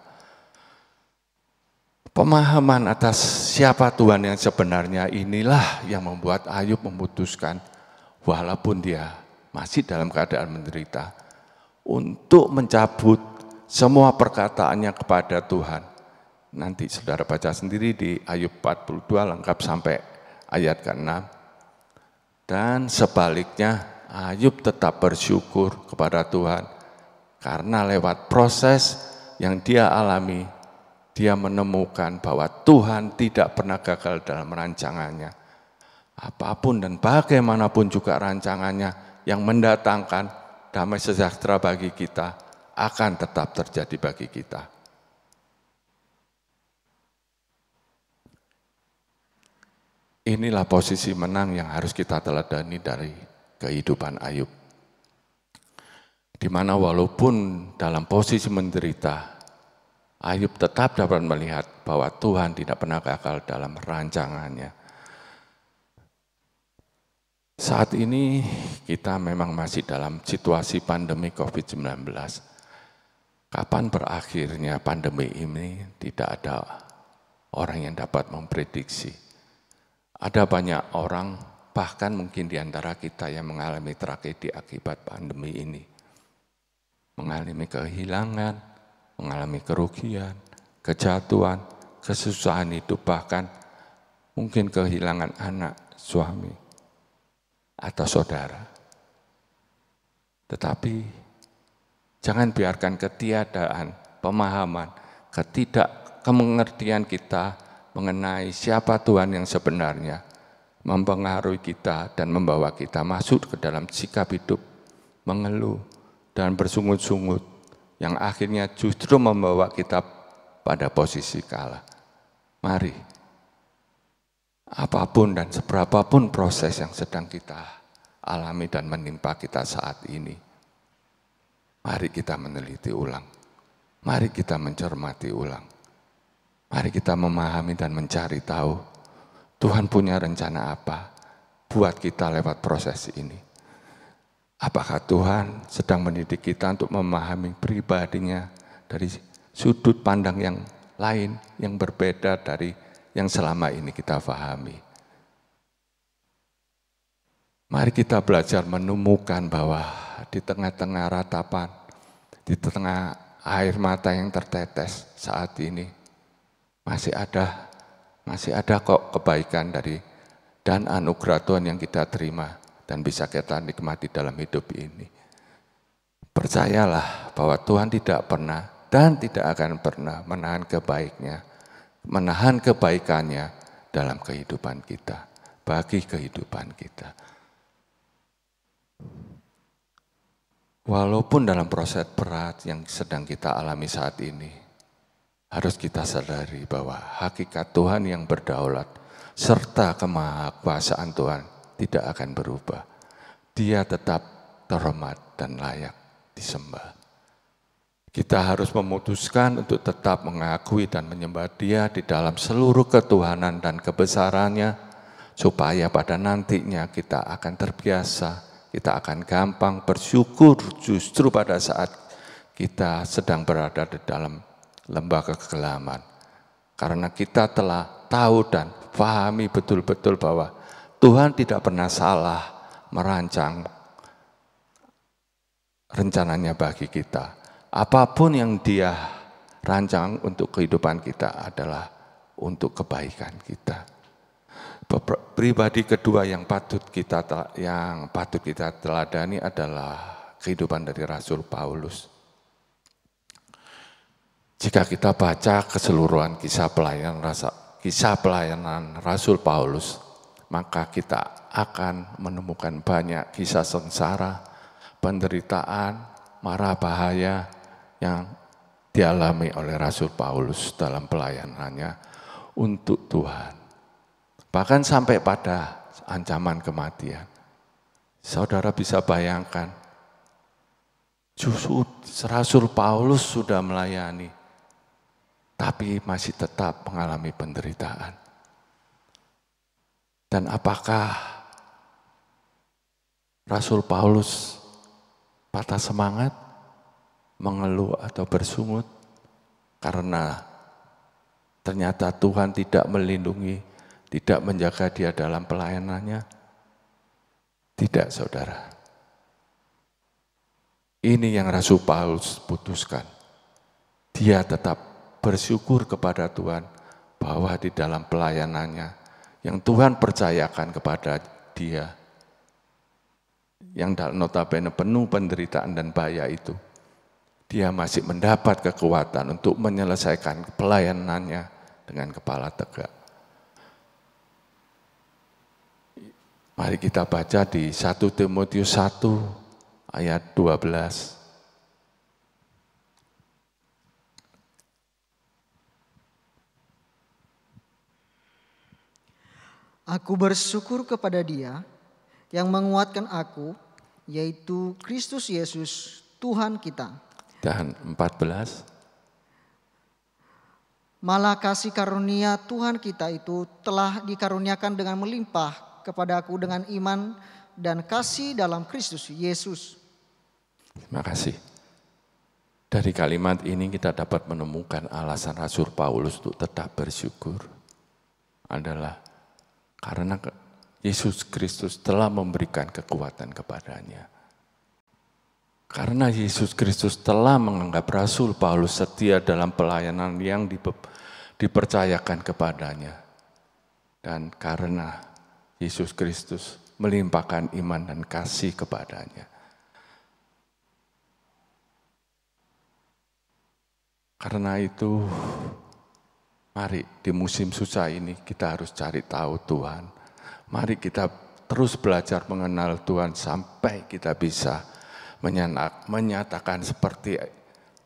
[SPEAKER 3] Pemahaman atas siapa Tuhan yang sebenarnya inilah yang membuat Ayub memutuskan, walaupun dia masih dalam keadaan menderita, untuk mencabut semua perkataannya kepada Tuhan. Nanti saudara baca sendiri di Ayub 42 lengkap sampai ayat ke-6. Dan sebaliknya Ayub tetap bersyukur kepada Tuhan karena lewat proses yang dia alami, dia menemukan bahwa Tuhan tidak pernah gagal dalam rancangannya. Apapun dan bagaimanapun juga rancangannya yang mendatangkan damai sejahtera bagi kita akan tetap terjadi bagi kita. Inilah posisi menang yang harus kita teladani dari kehidupan Ayub. Di mana walaupun dalam posisi menderita, Ayub tetap dapat melihat bahwa Tuhan tidak pernah gagal dalam rancangannya. Saat ini kita memang masih dalam situasi pandemi COVID-19. Kapan berakhirnya pandemi ini tidak ada orang yang dapat memprediksi. Ada banyak orang, bahkan mungkin di antara kita yang mengalami tragedi akibat pandemi ini. Mengalami kehilangan, mengalami kerugian, kejatuhan, kesusahan hidup, bahkan mungkin kehilangan anak, suami, atau saudara. Tetapi jangan biarkan ketiadaan pemahaman, kemengertian kita mengenai siapa Tuhan yang sebenarnya mempengaruhi kita dan membawa kita masuk ke dalam sikap hidup mengeluh dan bersungut-sungut yang akhirnya justru membawa kita pada posisi kalah. Mari, apapun dan seberapapun proses yang sedang kita alami dan menimpa kita saat ini, mari kita meneliti ulang, mari kita mencermati ulang. Mari kita memahami dan mencari tahu Tuhan punya rencana apa buat kita lewat proses ini. Apakah Tuhan sedang mendidik kita untuk memahami pribadinya dari sudut pandang yang lain, yang berbeda dari yang selama ini kita pahami. Mari kita belajar menemukan bahwa di tengah-tengah ratapan, di tengah air mata yang tertetes saat ini, masih ada kok kebaikan dari dan anugerah Tuhan yang kita terima dan bisa kita nikmati dalam hidup ini. Percayalah bahwa Tuhan tidak pernah dan tidak akan pernah menahan kebaikannya dalam kehidupan kita, bagi kehidupan kita. Walaupun dalam proses berat yang sedang kita alami saat ini, harus kita sadari bahwa hakikat Tuhan yang berdaulat serta kemahakuasaan Tuhan tidak akan berubah. Dia tetap terhormat dan layak disembah. Kita harus memutuskan untuk tetap mengakui dan menyembah Dia di dalam seluruh ketuhanan dan kebesarannya, supaya pada nantinya kita akan terbiasa, kita akan gampang bersyukur justru pada saat kita sedang berada di dalam lembah kegelapan. Karena kita telah tahu dan pahami betul-betul bahwa Tuhan tidak pernah salah merancang rencananya bagi kita. Apapun yang Dia rancang untuk kehidupan kita adalah untuk kebaikan kita. Pribadi kedua yang patut kita teladani adalah kehidupan dari Rasul Paulus. Jika kita baca keseluruhan kisah pelayanan Rasul Paulus, maka kita akan menemukan banyak kisah sengsara, penderitaan, mara bahaya yang dialami oleh Rasul Paulus dalam pelayanannya untuk Tuhan. Bahkan sampai pada ancaman kematian. Saudara bisa bayangkan, justru Rasul Paulus sudah melayani, tapi masih tetap mengalami penderitaan. Dan apakah Rasul Paulus patah semangat, mengeluh atau bersungut karena ternyata Tuhan tidak melindungi, tidak menjaga dia dalam pelayanannya? Tidak, saudara. Ini yang Rasul Paulus putuskan. Dia tetap bersyukur kepada Tuhan bahwa di dalam pelayanannya yang Tuhan percayakan kepada dia, yang notabene penuh penderitaan dan bahaya itu, dia masih mendapat kekuatan untuk menyelesaikan pelayanannya dengan kepala tegak. Mari kita baca di 1 Timotius 1 ayat 12.
[SPEAKER 1] Aku bersyukur kepada Dia yang menguatkan aku, yaitu Kristus Yesus Tuhan kita.
[SPEAKER 3] Dan 14.
[SPEAKER 1] Malah kasih karunia Tuhan kita itu telah dikaruniakan dengan melimpah kepada aku dengan iman dan kasih dalam Kristus Yesus.
[SPEAKER 3] Terima kasih. Dari kalimat ini kita dapat menemukan alasan Rasul Paulus untuk tetap bersyukur. Adalah karena Yesus Kristus telah memberikan kekuatan kepadanya. Karena Yesus Kristus telah menganggap Rasul Paulus setia dalam pelayanan yang dipercayakan kepadanya. Dan karena Yesus Kristus melimpahkan iman dan kasih kepadanya. Karena itu, mari di musim susah ini kita harus cari tahu Tuhan. Mari kita terus belajar mengenal Tuhan sampai kita bisa menyatakan seperti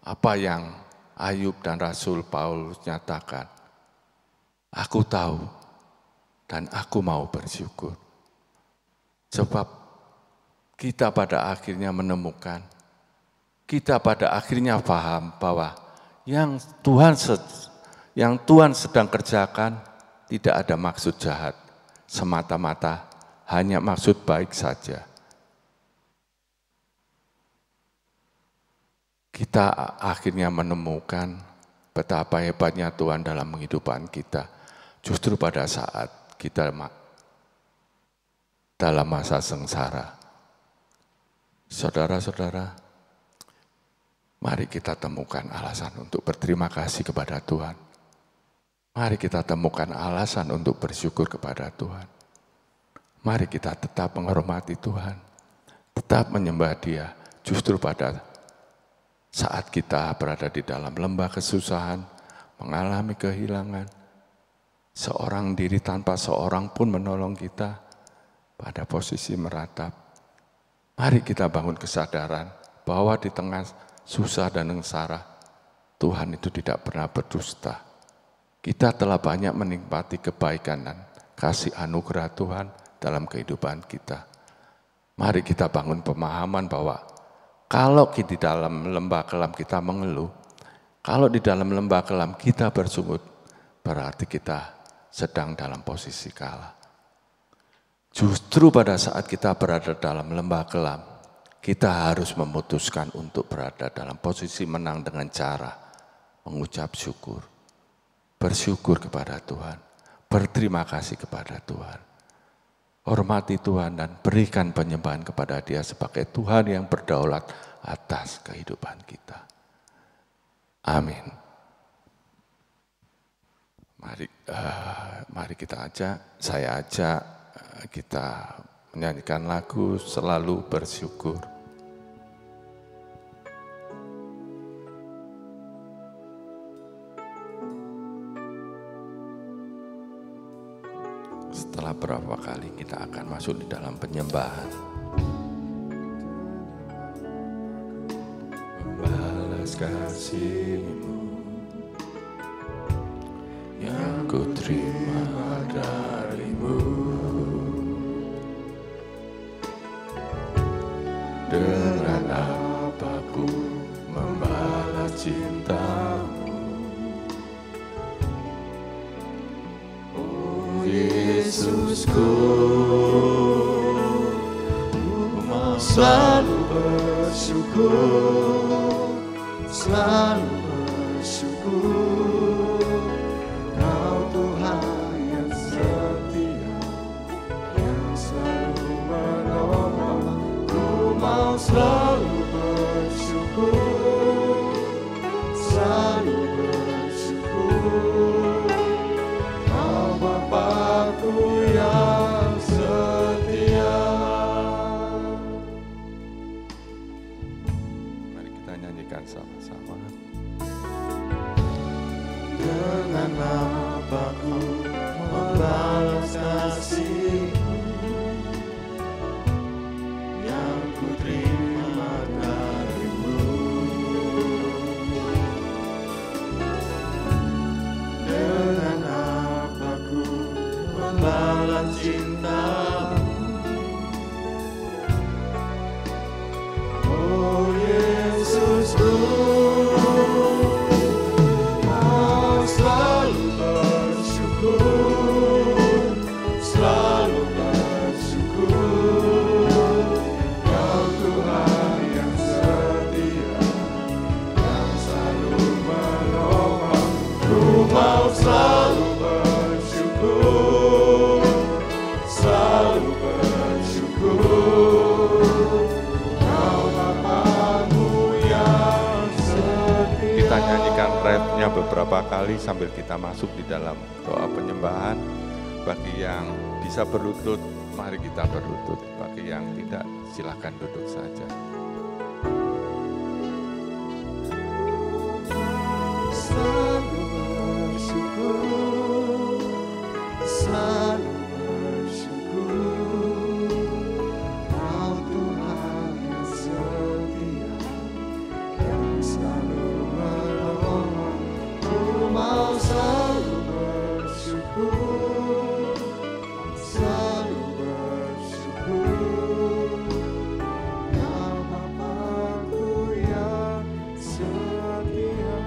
[SPEAKER 3] apa yang Ayub dan Rasul Paulus nyatakan. Aku tahu dan aku mau bersyukur. Sebab kita pada akhirnya menemukan, kita pada akhirnya paham bahwa yang Tuhan sedang kerjakan tidak ada maksud jahat, semata-mata hanya maksud baik saja. Kita akhirnya menemukan betapa hebatnya Tuhan dalam kehidupan kita. Justru pada saat kita dalam masa sengsara. Saudara-saudara, mari kita temukan alasan untuk berterima kasih kepada Tuhan. Mari kita temukan alasan untuk bersyukur kepada Tuhan. Mari kita tetap menghormati Tuhan, tetap menyembah Dia. Justru pada saat kita berada di dalam lembah kesusahan, mengalami kehilangan, seorang diri tanpa seorang pun menolong kita pada posisi meratap. Mari kita bangun kesadaran bahwa di tengah susah dan sengsara, Tuhan itu tidak pernah berdusta. Kita telah banyak menikmati kebaikan dan kasih anugerah Tuhan dalam kehidupan kita. Mari kita bangun pemahaman bahwa kalau di dalam lembah kelam kita mengeluh, kalau di dalam lembah kelam kita bersungut, berarti kita sedang dalam posisi kalah. Justru pada saat kita berada dalam lembah kelam, kita harus memutuskan untuk berada dalam posisi menang dengan cara mengucap syukur. Bersyukur kepada Tuhan, berterima kasih kepada Tuhan. Hormati Tuhan dan berikan penyembahan kepada Dia sebagai Tuhan yang berdaulat atas kehidupan kita. Amin. Mari saya ajak kita menyanyikan lagu Selalu Bersyukur. Setelah berapa kali kita akan masuk di dalam penyembahan. Membalas kasih-Mu yang ku terima dari-Mu. Dengan apa ku membalas cinta-Mu. Yesusku, mau selalu bersyukur, selalu bersyukur. Kau Tuhan yang setia, yang selalu menolong. Ku mau selalu bersyukur, selalu bersyukur. Bapakku yang setia. Mari kita nyanyikan sama. Beberapa kali sambil kita masuk di dalam doa penyembahan. Bagi yang bisa berlutut, mari kita berlutut. Bagi yang tidak, silakan duduk saja.
[SPEAKER 2] Selalu bersyukur, selalu bersyukur, Kau Tuhan yang setia, yang selalu menolong. Mau selalu bersyukur, selalu bersyukur, ya Bapa-Ku yang setia.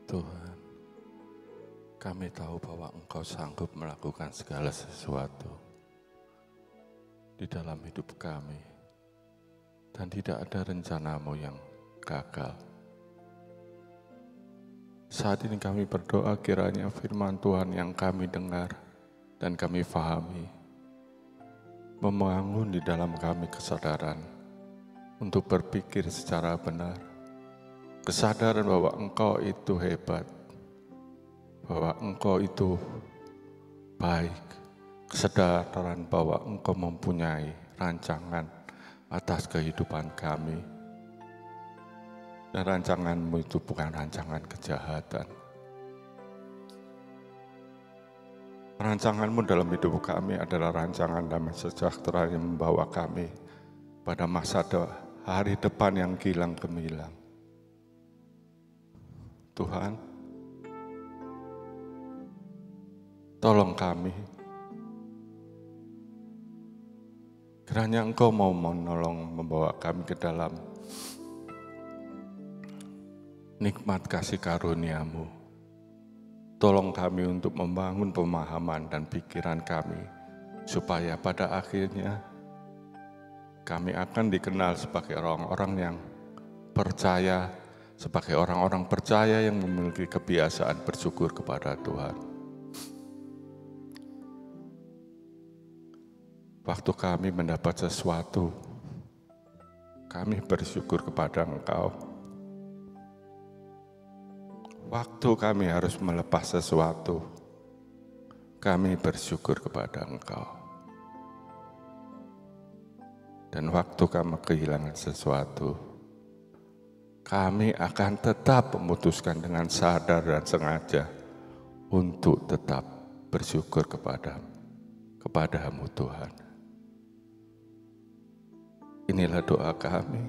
[SPEAKER 3] Tuhan, kami tahu bahwa Engkau sanggup melakukan segala sesuatu di dalam hidup kami, dan tidak ada rencana-Mu yang gagal. Saat ini kami berdoa kiranya firman Tuhan yang kami dengar dan kami fahami, membangun di dalam kami kesadaran untuk berpikir secara benar, kesadaran bahwa Engkau itu hebat, bahwa Engkau itu baik, kesadaran bahwa Engkau mempunyai rancangan atas kehidupan kami. Dan rancangan-Mu itu bukan rancangan kejahatan. Rancangan-Mu dalam hidup kami adalah rancangan damai sejahtera yang membawa kami pada masa hari depan yang gilang gemilang. Tuhan, tolong kami. Kiranya Engkau mau menolong membawa kami ke dalam nikmat kasih karunia-Mu. Tolong kami untuk membangun pemahaman dan pikiran kami, supaya pada akhirnya kami akan dikenal sebagai orang-orang yang percaya, sebagai orang-orang percaya yang memiliki kebiasaan bersyukur kepada Tuhan. Waktu kami mendapat sesuatu, kami bersyukur kepada Engkau. Waktu kami harus melepas sesuatu, kami bersyukur kepada Engkau. Dan waktu kami kehilangan sesuatu, kami akan tetap memutuskan dengan sadar dan sengaja untuk tetap bersyukur kepadamu Tuhan. Inilah doa kami.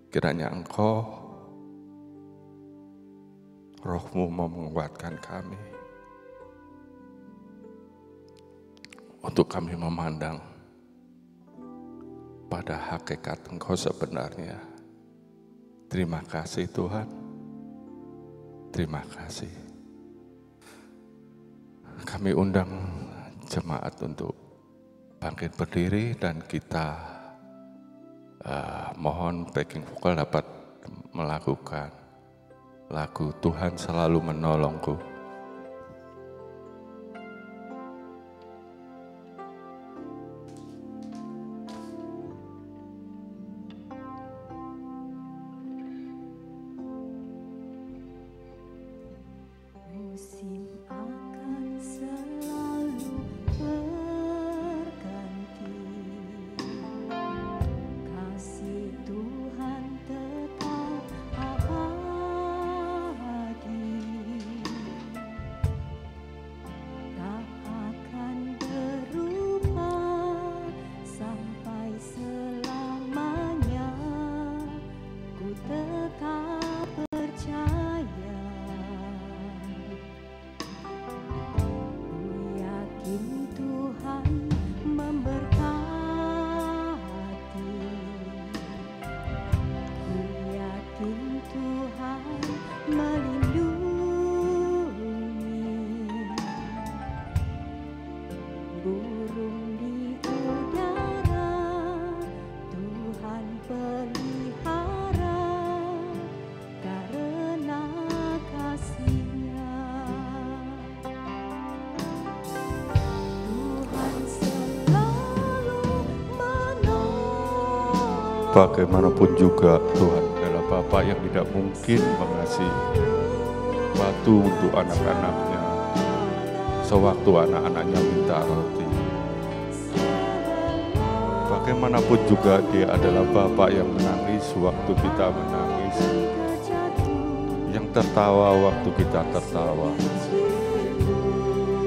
[SPEAKER 3] Kiranya Engkau, Roh-Mu mau menguatkan kami untuk kami memandang pada hakikat Engkau sebenarnya. Terima kasih Tuhan. Terima kasih. Kami undang jemaat untuk bangkit berdiri dan kita mohon backing vokal dapat melakukan lagu Tuhan Selalu Menolongku. Bagaimanapun juga Tuhan adalah Bapa yang tidak mungkin mengasihi batu untuk anak-anaknya sewaktu anak-anaknya minta roti. Bagaimanapun juga Dia adalah Bapa yang menangis waktu kita menangis, yang tertawa waktu kita tertawa.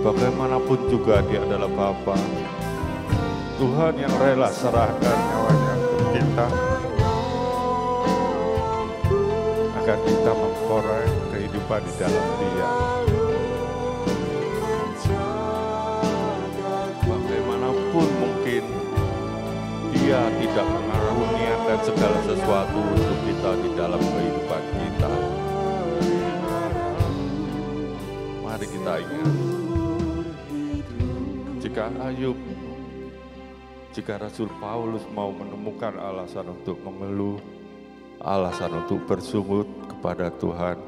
[SPEAKER 3] Bagaimanapun juga Dia adalah Bapa Tuhan yang rela serahkan nyawanya untuk kita, agar kita memperoleh kehidupan di dalam Dia. Bagaimanapun mungkin Dia tidak mengaruniakan segala sesuatu untuk kita di dalam kehidupan kita, kita ingat, jika Rasul Paulus mau menemukan alasan untuk mengeluh, alasan untuk bersungut kepada Tuhan,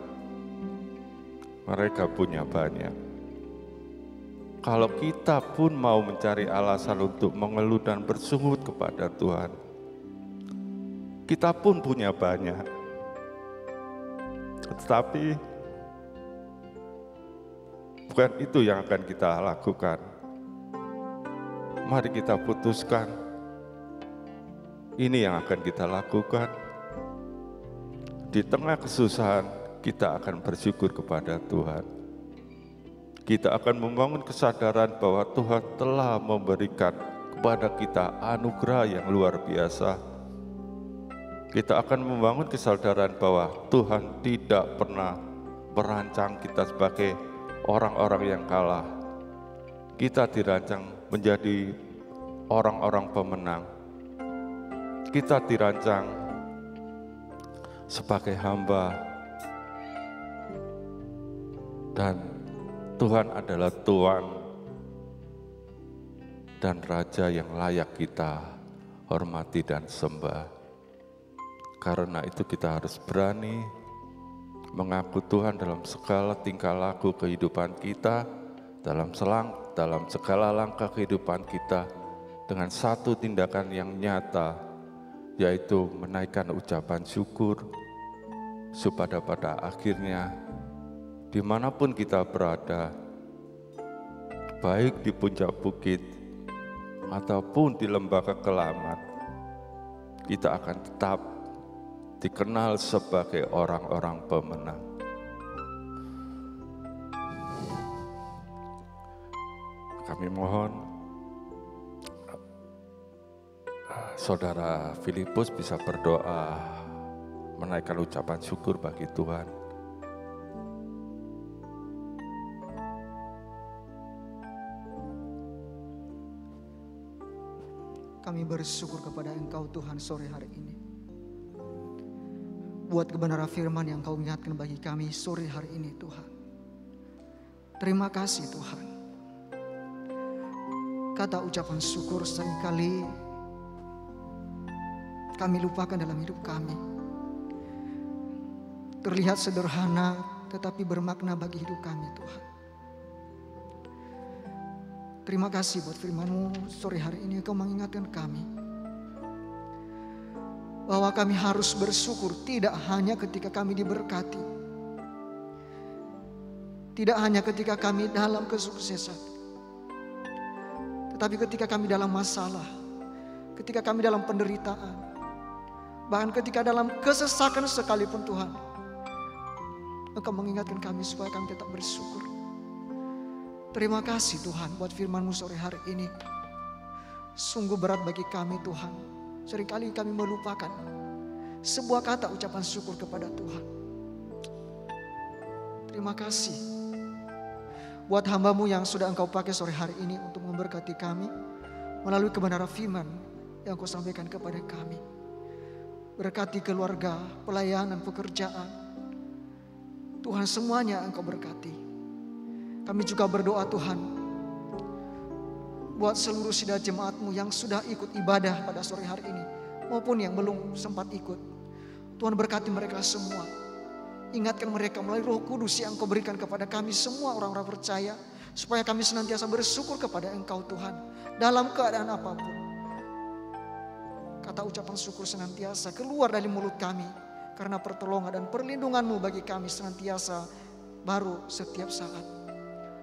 [SPEAKER 3] mereka punya banyak. Kalau kita pun mau mencari alasan untuk mengeluh dan bersungut kepada Tuhan, kita pun punya banyak. Tetapi bukan itu yang akan kita lakukan. Mari kita putuskan, ini yang akan kita lakukan. Di tengah kesusahan, kita akan bersyukur kepada Tuhan. Kita akan membangun kesadaran bahwa Tuhan telah memberikan kepada kita anugerah yang luar biasa. Kita akan membangun kesadaran bahwa Tuhan tidak pernah merancang kita sebagai orang-orang yang kalah. Kita dirancang menjadi orang-orang pemenang. Kita dirancang sebagai hamba, dan Tuhan adalah Tuhan dan Raja yang layak kita hormati dan sembah. Karena itu kita harus berani mengaku Tuhan dalam segala tingkah laku kehidupan kita, dalam segala langkah kehidupan kita, dengan satu tindakan yang nyata, yaitu menaikkan ucapan syukur, supaya pada akhirnya dimanapun kita berada, baik di puncak bukit ataupun di lembah kekelaman, kita akan tetap dikenal sebagai orang-orang pemenang. Kami mohon Saudara Filipus bisa berdoa menaikkan ucapan syukur bagi Tuhan.
[SPEAKER 1] Kami bersyukur kepada Engkau Tuhan sore hari ini. Buat kebenaran firman yang Kau ingatkan bagi kami sore hari ini Tuhan. Terima kasih Tuhan. Kata ucapan syukur seringkali kami lupakan dalam hidup kami. Terlihat sederhana tetapi bermakna bagi hidup kami Tuhan. Terima kasih buat firman-Mu sore hari ini Kau mengingatkan kami bahwa kami harus bersyukur tidak hanya ketika kami diberkati, tidak hanya ketika kami dalam kesuksesan, tetapi ketika kami dalam masalah, ketika kami dalam penderitaan, bahkan ketika dalam kesesakan sekalipun Tuhan, Engkau mengingatkan kami supaya kami tetap bersyukur. Terima kasih Tuhan buat firman-Mu sore hari ini. Sungguh berat bagi kami Tuhan. Seringkali kami melupakan sebuah kata ucapan syukur kepada Tuhan. Terima kasih buat hamba-Mu yang sudah Engkau pakai sore hari ini untuk memberkati kami melalui kebenaran firman yang Kau sampaikan kepada kami. Berkati keluarga, pelayanan, pekerjaan. Tuhan semuanya Engkau berkati. Kami juga berdoa Tuhan buat seluruh sidang jemaat-Mu yang sudah ikut ibadah pada sore hari ini maupun yang belum sempat ikut. Tuhan berkati mereka semua. Ingatkan mereka melalui Roh Kudus yang Engkau berikan kepada kami semua orang-orang percaya, supaya kami senantiasa bersyukur kepada Engkau Tuhan dalam keadaan apapun. Kata ucapan syukur senantiasa keluar dari mulut kami karena pertolongan dan perlindungan-Mu bagi kami senantiasa baru setiap saat.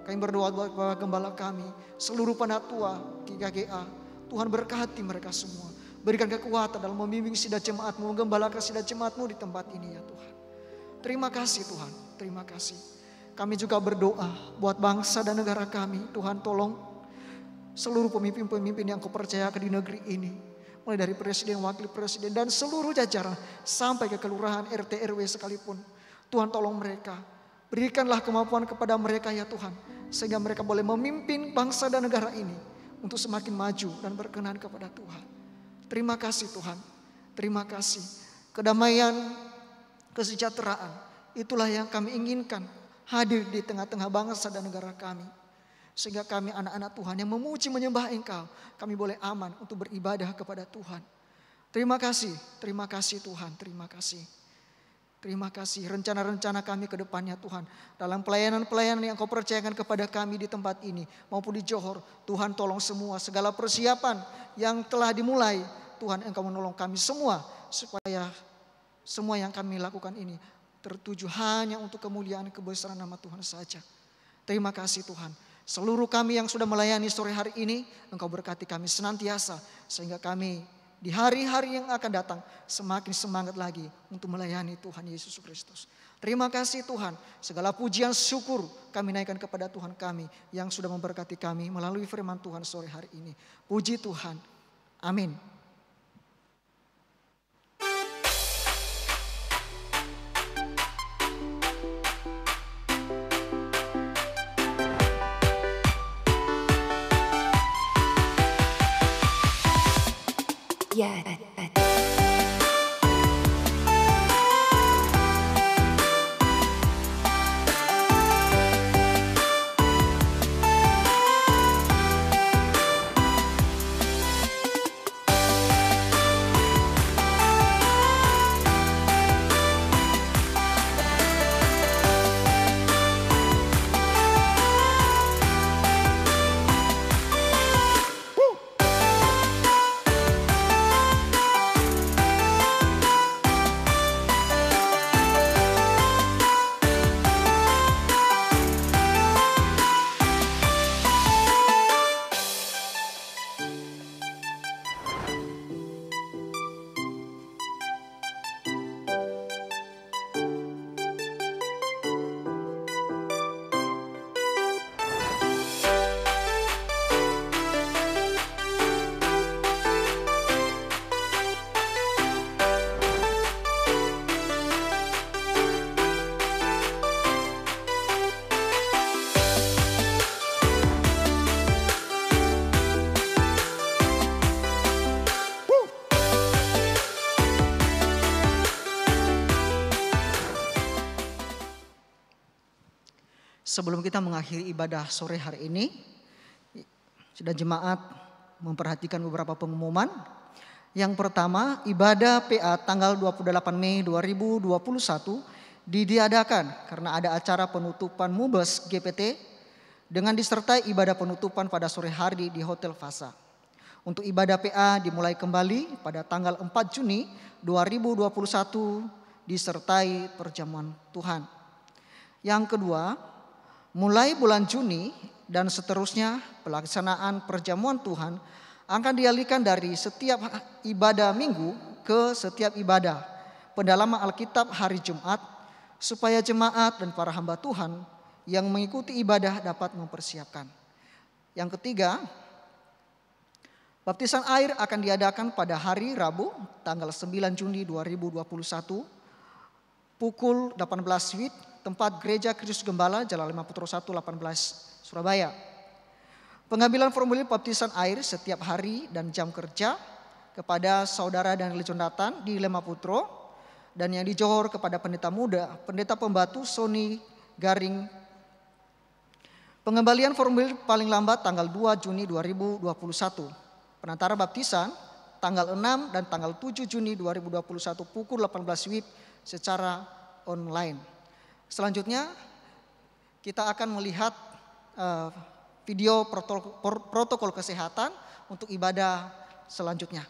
[SPEAKER 1] Kami berdoa buat Bapak Gembala kami, seluruh penatua GKGA, Tuhan berkati mereka semua. Berikan kekuatan dalam membimbing sidang jemaat-Mu, menggembalakan sidang jemaat-Mu di tempat ini ya Tuhan. Terima kasih Tuhan, terima kasih. Kami juga berdoa buat bangsa dan negara kami. Tuhan tolong seluruh pemimpin-pemimpin yang Kau percayakan di negeri ini. Mulai dari presiden, wakil presiden dan seluruh jajaran sampai ke kelurahan, RT, RW sekalipun. Tuhan tolong mereka. Berikanlah kemampuan kepada mereka ya Tuhan, sehingga mereka boleh memimpin bangsa dan negara ini untuk semakin maju dan berkenan kepada Tuhan. Terima kasih Tuhan, terima kasih. Kedamaian, kesejahteraan, itulah yang kami inginkan hadir di tengah-tengah bangsa dan negara kami. Sehingga kami anak-anak Tuhan yang memuji menyembah Engkau, kami boleh aman untuk beribadah kepada Tuhan. Terima kasih Tuhan, terima kasih. Terima kasih rencana-rencana kami ke depannya Tuhan. Dalam pelayanan-pelayanan yang Kau percayakan kepada kami di tempat ini maupun di Johor. Tuhan tolong semua segala persiapan yang telah dimulai. Tuhan Engkau menolong kami semua supaya semua yang kami lakukan ini tertuju hanya untuk kemuliaan kebesaran nama Tuhan saja. Terima kasih Tuhan. Seluruh kami yang sudah melayani sore hari ini, Engkau berkati kami senantiasa sehingga kami di hari-hari yang akan datang semakin semangat lagi untuk melayani Tuhan Yesus Kristus. Terima kasih Tuhan. Segala pujian syukur kami naikkan kepada Tuhan kami yang sudah memberkati kami melalui firman Tuhan sore hari ini. Puji Tuhan. Amin.
[SPEAKER 4] Yeah.
[SPEAKER 1] Sebelum kita mengakhiri ibadah sore hari ini, sudah jemaat memperhatikan beberapa pengumuman. Yang pertama, ibadah PA tanggal 28 Mei 2021 diadakan karena ada acara penutupan Mubes GPT dengan disertai ibadah penutupan pada sore hari di Hotel Fasa. Untuk ibadah PA dimulai kembali pada tanggal 4 Juni 2021 disertai perjamuan Tuhan. Yang kedua, mulai bulan Juni dan seterusnya pelaksanaan perjamuan Tuhan akan dialihkan dari setiap ibadah minggu ke setiap ibadah pendalaman Alkitab hari Jumat supaya jemaat dan para hamba Tuhan yang mengikuti ibadah dapat mempersiapkan. Yang ketiga, baptisan air akan diadakan pada hari Rabu tanggal 9 Juni 2021 pukul 18 WIB tempat Gereja Kristus Gembala Jalan 5 Putro 1 18 Surabaya. Pengambilan formulir baptisan air setiap hari dan jam kerja kepada saudara dan Lejonatan di 5 Putro dan yang di Johor kepada pendeta muda, pendeta pembatu Sony Garing. Pengembalian formulir paling lambat tanggal 2 Juni 2021. Penantara baptisan tanggal 6 dan tanggal 7 Juni 2021 pukul 18 WIB secara online. Selanjutnya kita akan melihat video protokol kesehatan untuk ibadah selanjutnya.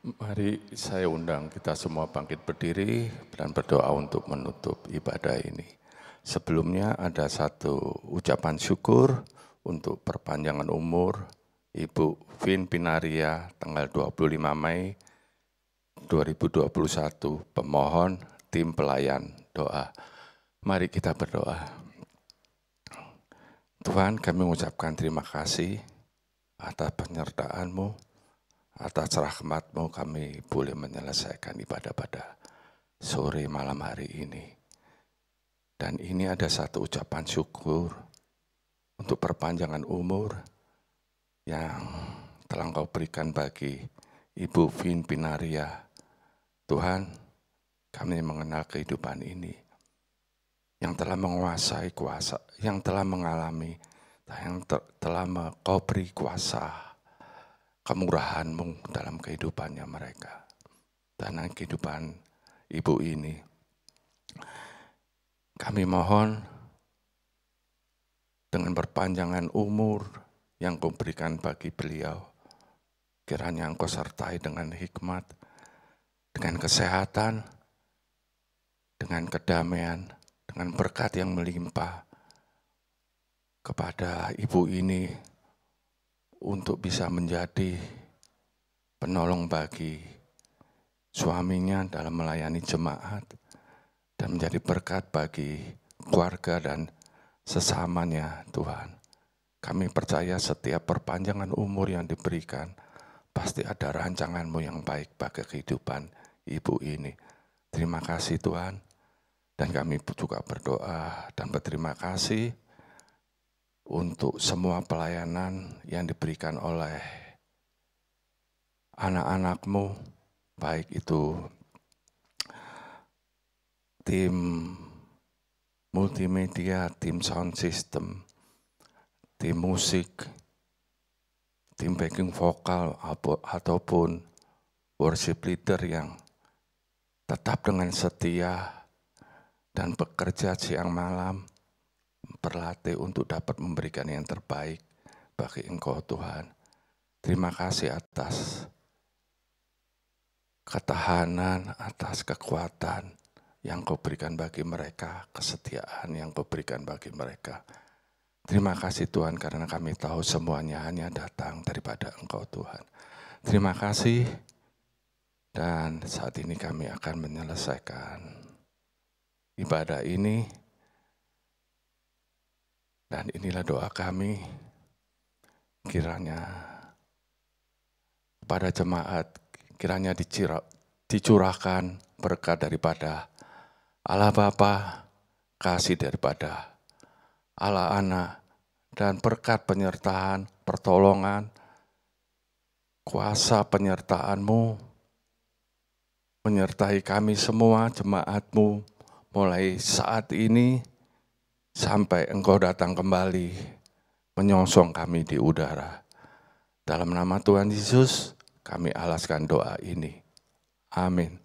[SPEAKER 3] Mari saya undang kita semua bangkit berdiri dan berdoa untuk menutup ibadah ini. Sebelumnya ada satu ucapan syukur untuk perpanjangan umur Ibu Vin Pinaria tanggal 25 Mei 2021, pemohon tim pelayan doa. Mari kita berdoa. Tuhan, kami mengucapkan terima kasih atas penyertaan-Mu. Atas rahmat-Mu kami boleh menyelesaikan ibadah pada sore malam hari ini. Dan ini ada satu ucapan syukur untuk perpanjangan umur yang telah Engkau berikan bagi Ibu Vin Pinaria. Tuhan, kami mengenal kehidupan ini yang telah menguasai kuasa, yang telah mengalami, yang telah Engkau beri kuasa kemurahan-Mu dalam kehidupannya mereka. Dan kehidupan ibu ini. Kami mohon dengan perpanjangan umur yang Kau berikan bagi beliau, kiranya Engkau sertai dengan hikmat, dengan kesehatan, dengan kedamaian, dengan berkat yang melimpah kepada ibu ini, untuk bisa menjadi penolong bagi suaminya dalam melayani jemaat dan menjadi berkat bagi keluarga dan sesamanya, Tuhan. Kami percaya setiap perpanjangan umur yang diberikan pasti ada rancangan-Mu yang baik bagi kehidupan ibu ini. Terima kasih Tuhan, dan kami juga berdoa dan berterima kasih untuk semua pelayanan yang diberikan oleh anak-anak-Mu, baik itu tim multimedia, tim sound system, tim musik, tim backing vokal, ataupun worship leader yang tetap dengan setia dan bekerja siang malam, berlatih untuk dapat memberikan yang terbaik bagi Engkau Tuhan. Terima kasih atas ketahanan, atas kekuatan yang Kau berikan bagi mereka, kesetiaan yang Kau berikan bagi mereka. Terima kasih Tuhan, karena kami tahu semuanya hanya datang daripada Engkau Tuhan. Terima kasih, dan saat ini kami akan menyelesaikan ibadah ini. Dan inilah doa kami, kiranya pada jemaat, kiranya dicurahkan berkat daripada Allah Bapa, kasih daripada Allah Anak, dan berkat penyertaan, pertolongan, kuasa penyertaan-Mu, menyertai kami semua jemaat-Mu, mulai saat ini, sampai Engkau datang kembali, menyongsong kami di udara. Dalam nama Tuhan Yesus, kami alaskan doa ini. Amin.